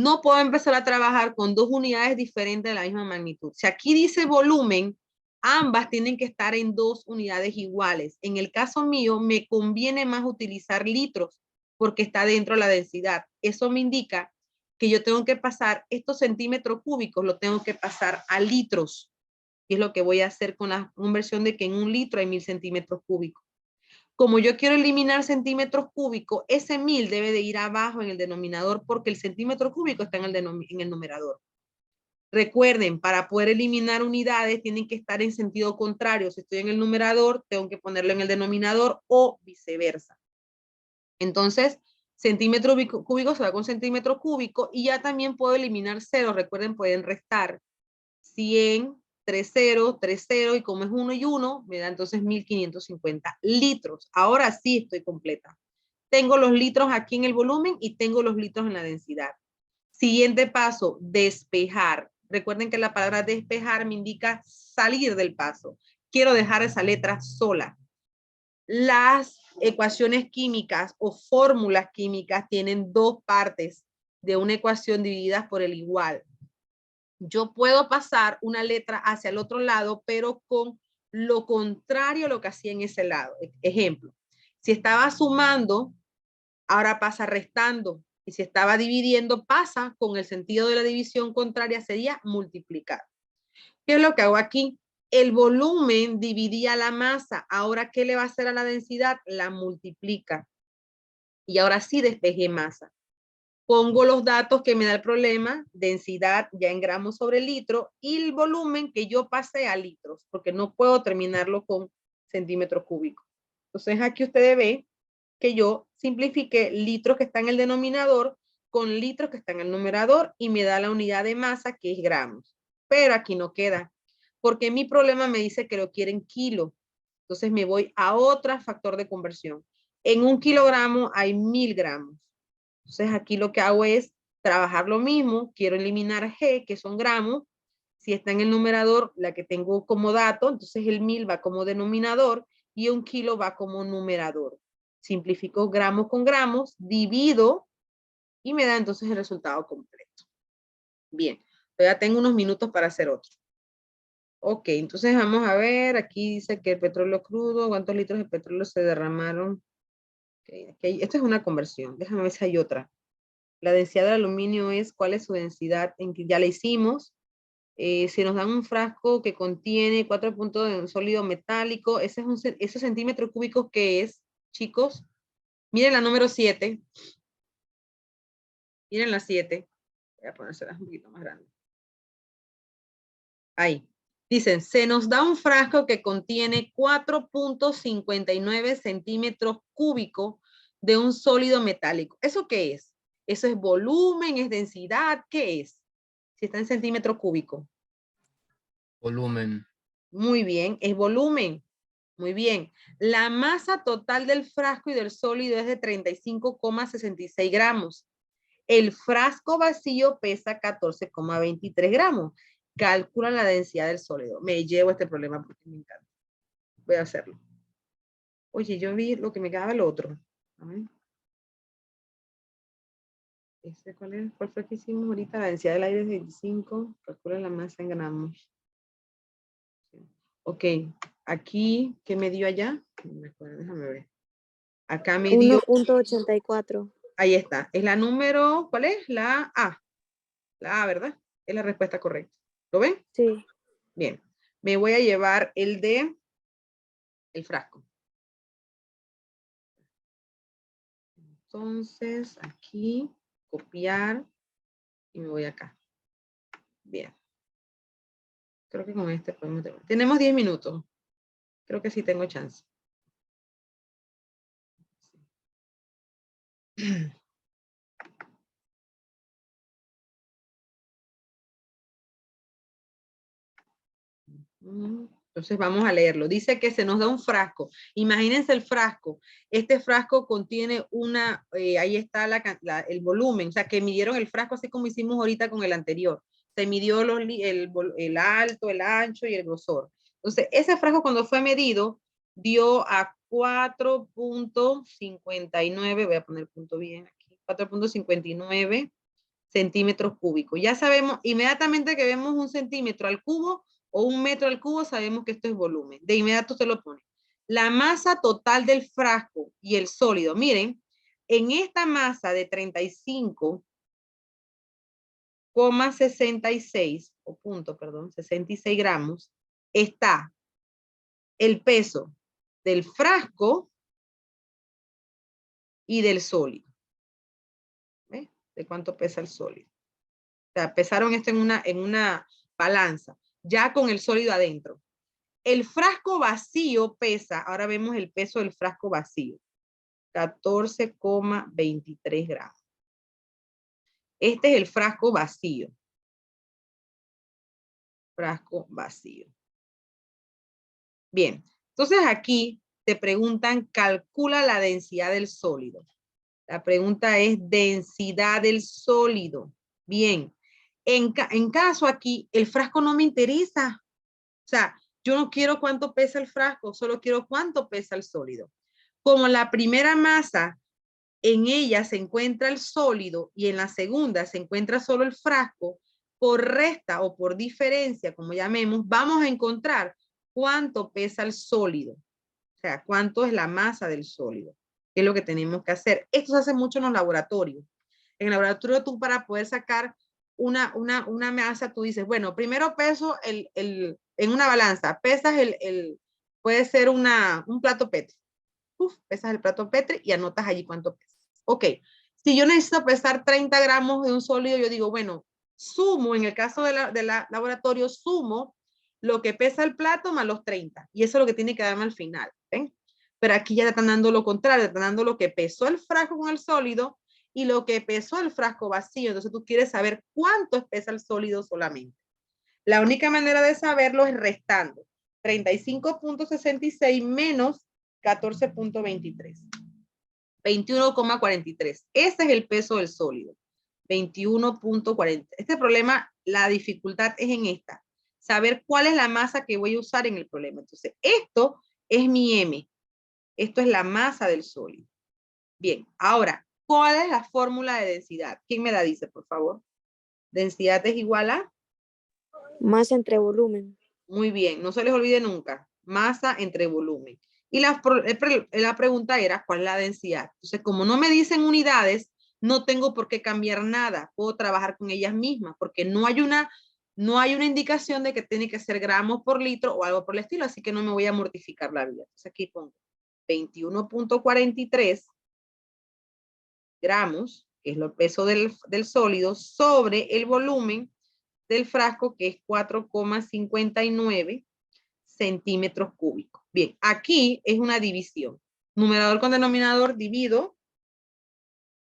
no puedo empezar a trabajar con dos unidades diferentes de la misma magnitud. Si aquí dice volumen, ambas tienen que estar en dos unidades iguales. En el caso mío, me conviene más utilizar litros porque está dentro de la densidad. Eso me indica que yo tengo que pasar estos centímetros cúbicos, lo tengo que pasar a litros. Y es lo que voy a hacer con la conversión de que en un litro hay 1000 centímetros cúbicos. Como yo quiero eliminar centímetros cúbicos, ese 1000 debe de ir abajo en el denominador porque el centímetro cúbico está en el numerador. Recuerden, para poder eliminar unidades tienen que estar en sentido contrario. Si estoy en el numerador, tengo que ponerlo en el denominador o viceversa. Entonces, centímetro cúbico se va con centímetro cúbico y ya también puedo eliminar ceros. Recuerden, pueden restar 100, 3 ceros, 3 ceros, y como es 1 y 1, me da entonces 1550 litros. Ahora sí estoy completa. Tengo los litros aquí en el volumen y tengo los litros en la densidad. Siguiente paso, despejar. Recuerden que la palabra despejar me indica salir del paso. Quiero dejar esa letra sola. Las ecuaciones químicas o fórmulas químicas tienen dos partes de una ecuación divididas por el igual. Yo puedo pasar una letra hacia el otro lado, pero con lo contrario a lo que hacía en ese lado. Ejemplo, si estaba sumando, ahora pasa restando. Y si estaba dividiendo, pasa con el sentido de la división contraria, sería multiplicar. ¿Qué es lo que hago aquí? El volumen dividía la masa. Ahora, ¿qué le va a hacer a la densidad? La multiplica. Y ahora sí despejé masa. Pongo los datos que me da el problema, densidad ya en gramos sobre litro y el volumen que yo pasé a litros, porque no puedo terminarlo con centímetros cúbicos. Entonces aquí ustedes ven que yo simplifiqué litros que está en el denominador con litros que está en el numerador y me da la unidad de masa que es gramos. Pero aquí no queda, porque mi problema me dice que lo quieren kilo. Entonces me voy a otro factor de conversión. En 1 kilogramo hay 1000 gramos. Entonces aquí lo que hago es trabajar lo mismo. Quiero eliminar G, que son gramos. Si está en el numerador, la que tengo como dato, entonces el 1000 va como denominador y 1 kilo va como numerador. Simplifico gramos con gramos, divido y me da entonces el resultado completo. Bien, todavía tengo unos minutos para hacer otro. Ok, entonces vamos a ver, aquí dice que el petróleo crudo, ¿cuántos litros de petróleo se derramaron? Okay, esta es una conversión, déjame ver si hay otra. La densidad del aluminio es, ¿cuál es su densidad? En que ya la hicimos. Si nos dan un frasco que contiene 4 puntos de un sólido metálico, ese centímetros cúbicos que es, chicos. Miren la número 7. Miren la 7. Voy a ponérsela un poquito más grande. Ahí. Dicen, se nos da un frasco que contiene 4.59 centímetros cúbicos de un sólido metálico. ¿Eso qué es? ¿Eso es volumen? ¿Es densidad? ¿Qué es? Si está en centímetros cúbicos. Volumen. Muy bien, es volumen. Muy bien. La masa total del frasco y del sólido es de 35,66 gramos. El frasco vacío pesa 14,23 gramos. Calcula la densidad del sólido. Me llevo este problema porque me encanta. Voy a hacerlo. Oye, yo vi lo que me quedaba el otro. A ver. ¿Cuál fue que hicimos ahorita? La densidad del aire es 25. Calcula la masa en gramos. Ok. Aquí, ¿qué me dio allá? No me acuerdo, déjame ver. Acá me dio... 1.84. Ahí está. Es la número... ¿Cuál es? La A. La A, ¿verdad? Es la respuesta correcta. ¿Lo ven? Sí. Bien. Me voy a llevar el frasco. Entonces, aquí, copiar, y me voy acá. Bien. Creo que con este podemos terminar. Tenemos 10 minutos. Creo que sí tengo chance. Entonces vamos a leerlo. Dice que se nos da un frasco. Imagínense el frasco. Este frasco contiene ahí está el volumen, o sea que midieron el frasco así como hicimos ahorita con el anterior. Se midió el alto, el ancho y el grosor. Entonces ese frasco cuando fue medido dio a 4.59, voy a poner punto bien aquí, 4.59 centímetros cúbicos. Ya sabemos, inmediatamente que vemos un centímetro al cubo o un metro al cubo, sabemos que esto es volumen. De inmediato se lo pone. La masa total del frasco y el sólido. Miren, en esta masa de 35,66, o punto, perdón, 66 gramos, está el peso del frasco y del sólido. ¿Ves? ¿De cuánto pesa el sólido? O sea, pesaron esto en una balanza, ya con el sólido adentro. El frasco vacío pesa, ahora vemos el peso del frasco vacío, 14,23 gramos. Este es el frasco vacío. Frasco vacío. Bien, entonces aquí te preguntan, calcula la densidad del sólido. La pregunta es densidad del sólido. Bien, en caso aquí, el frasco no me interesa. O sea, yo no quiero cuánto pesa el frasco, solo quiero cuánto pesa el sólido. Como la primera masa, en ella se encuentra el sólido y en la segunda se encuentra solo el frasco, por resta o por diferencia, como llamemos, vamos a encontrar cuánto pesa el sólido. O sea, cuánto es la masa del sólido. ¿Qué es lo que tenemos que hacer? Esto se hace mucho en los laboratorios. En el laboratorio tú, para poder sacar una masa, tú dices, bueno, primero peso en una balanza, pesas puede ser un plato Petri. Pesas el plato Petri y anotas allí cuánto pesa. Ok, si yo necesito pesar 30 gramos de un sólido, yo digo, bueno, sumo, en el caso de la laboratorio, sumo lo que pesa el plato más los 30. Y eso es lo que tiene que darme al final. ¿Ven? Pero aquí ya están dando lo contrario, están dando lo que pesó el frasco con el sólido y lo que pesó el frasco vacío. Entonces tú quieres saber cuánto pesa el sólido solamente. La única manera de saberlo es restando 35,66 menos 14,23. 21,43. Ese es el peso del sólido. 21,40. Este problema, la dificultad es en esta. Saber cuál es la masa que voy a usar en el problema. Entonces, esto es mi M. Esto es la masa del sólido. Bien, ahora, ¿cuál es la fórmula de densidad? ¿Quién me la dice, por favor? Densidad es igual a... Masa entre volumen. Muy bien, no se les olvide nunca. Masa entre volumen. Y la pregunta era, ¿cuál es la densidad? Entonces, como no me dicen unidades, no tengo por qué cambiar nada. Puedo trabajar con ellas mismas, porque no hay una indicación de que tiene que ser gramos por litro o algo por el estilo, así que no me voy a mortificar la vida. Entonces, aquí pongo 21,43 gramos, que es el peso del sólido, sobre el volumen del frasco, que es 4,59 centímetros cúbicos. Bien, aquí es una división. Numerador con denominador, divido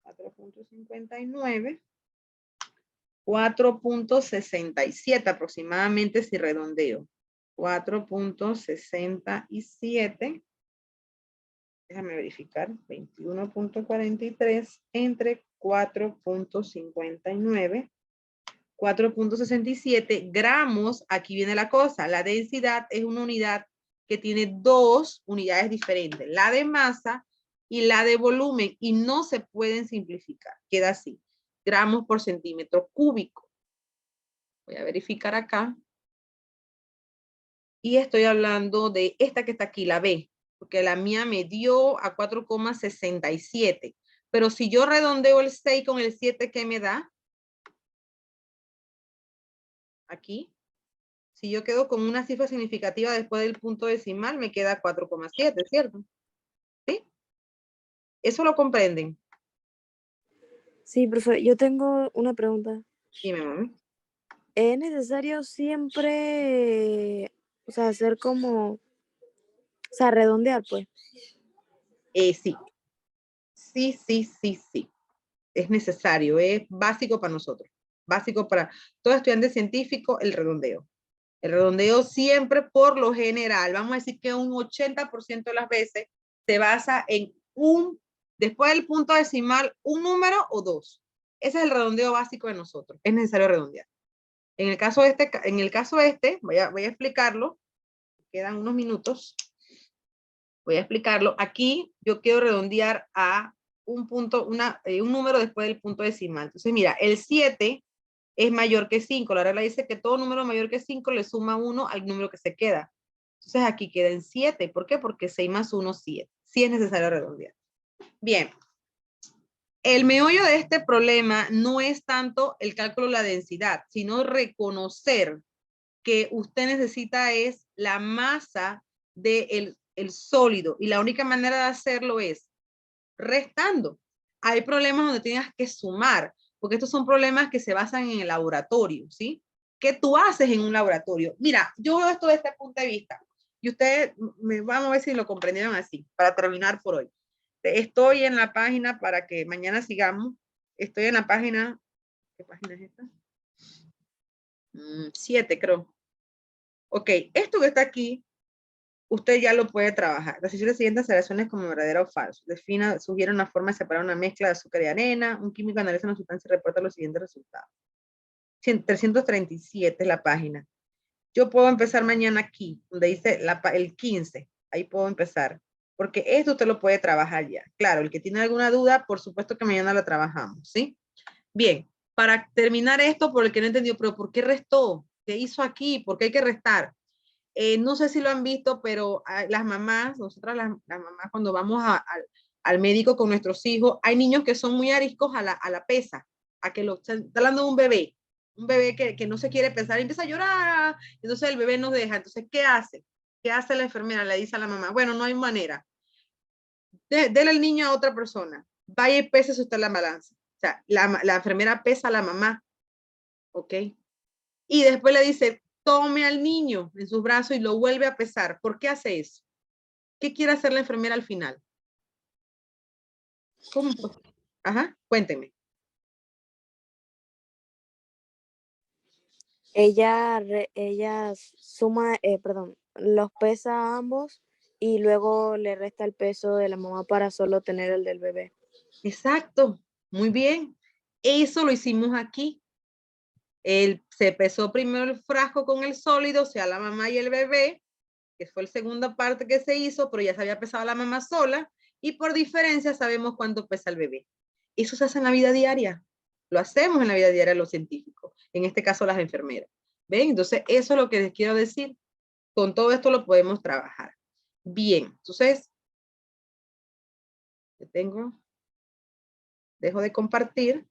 4,59, 4,67 aproximadamente si redondeo. 4,67. Déjame verificar. 21,43 entre 4,59. 4,67 gramos. Aquí viene la cosa. La densidad es una unidad que tiene dos unidades diferentes. La de masa y la de volumen. Y no se pueden simplificar. Queda así. Gramos por centímetro cúbico. Voy a verificar acá. Y estoy hablando de esta que está aquí, la B. Porque la mía me dio a 4,67. Pero si yo redondeo el 6 con el 7, ¿qué me da? Aquí, si yo quedo con una cifra significativa después del punto decimal, me queda 4,7, ¿cierto? ¿Sí? ¿Eso lo comprenden? Sí, profesor, yo tengo una pregunta. Dime, mami. ¿Es necesario siempre, o sea, hacer como, o sea, redondear, pues? Sí. Sí. Es necesario, es básico para nosotros. Básico para todo estudiante científico, el redondeo. El redondeo siempre, por lo general, vamos a decir que un 80% de las veces se basa en después del punto decimal, un número o dos. Ese es el redondeo básico de nosotros. Es necesario redondear. En el caso este, voy a explicarlo. Quedan unos minutos. Voy a explicarlo. Aquí yo quiero redondear a un punto, un número después del punto decimal. Entonces, mira, el 7 es mayor que 5. La regla dice que todo número mayor que 5 le suma 1 al número que se queda. Entonces, aquí queda en 7. ¿Por qué? Porque 6 más 1, 7. Sí es necesario redondear. Bien. El meollo de este problema no es tanto el cálculo de la densidad, sino reconocer que usted necesita es la masa del sólido. Y la única manera de hacerlo es restando. Hay problemas donde tengas que sumar, porque estos son problemas que se basan en el laboratorio, ¿sí? ¿Qué tú haces en un laboratorio? Mira, yo veo esto desde este punto de vista y ustedes vamos a ver si lo comprendieron así, para terminar por hoy. Estoy en la página para que mañana sigamos. Estoy en la página, ¿qué página es esta? 7, creo. Ok, esto que está aquí, usted ya lo puede trabajar. Las siguientes relaciones como verdadero o falso. Defina, sugiere una forma de separar una mezcla de azúcar y arena. Un químico analiza una sustancia y reporta los siguientes resultados. 337 es la página. Yo puedo empezar mañana aquí, donde dice el 15. Ahí puedo empezar. Porque esto usted lo puede trabajar ya. Claro, el que tiene alguna duda, por supuesto que mañana la trabajamos, ¿sí? Bien, para terminar esto, por el que no entendió, pero ¿por qué restó? ¿Qué hizo aquí? ¿Por qué hay que restar? No sé si lo han visto, pero las mamás, nosotras las mamás, cuando vamos al médico con nuestros hijos, hay niños que son muy ariscos a la pesa, a que está hablando de un bebé que no se quiere pesar y empieza a llorar, entonces el bebé nos deja. Entonces, ¿qué hace? ¿Qué hace la enfermera? Le dice a la mamá, bueno, no hay manera. Dele el niño a otra persona, vaya y pese usted la balanza. O sea, la enfermera pesa a la mamá, ¿ok? Y después le dice, tome al niño en sus brazos y lo vuelve a pesar. ¿Por qué hace eso? ¿Qué quiere hacer la enfermera al final? ¿Cómo? Ajá, cuéntenme. Ella suma, perdón, los pesa a ambos y luego le resta el peso de la mamá para solo tener el del bebé. Exacto, muy bien. Eso lo hicimos aquí. Se pesó primero el frasco con el sólido, o sea, la mamá y el bebé, que fue la segunda parte que se hizo, pero ya se había pesado la mamá sola, y por diferencia sabemos cuánto pesa el bebé. Eso se hace en la vida diaria. Lo hacemos en la vida diaria los científicos, en este caso las enfermeras. ¿Ven? Entonces, eso es lo que les quiero decir. Con todo esto lo podemos trabajar. Bien, entonces, dejo de compartir.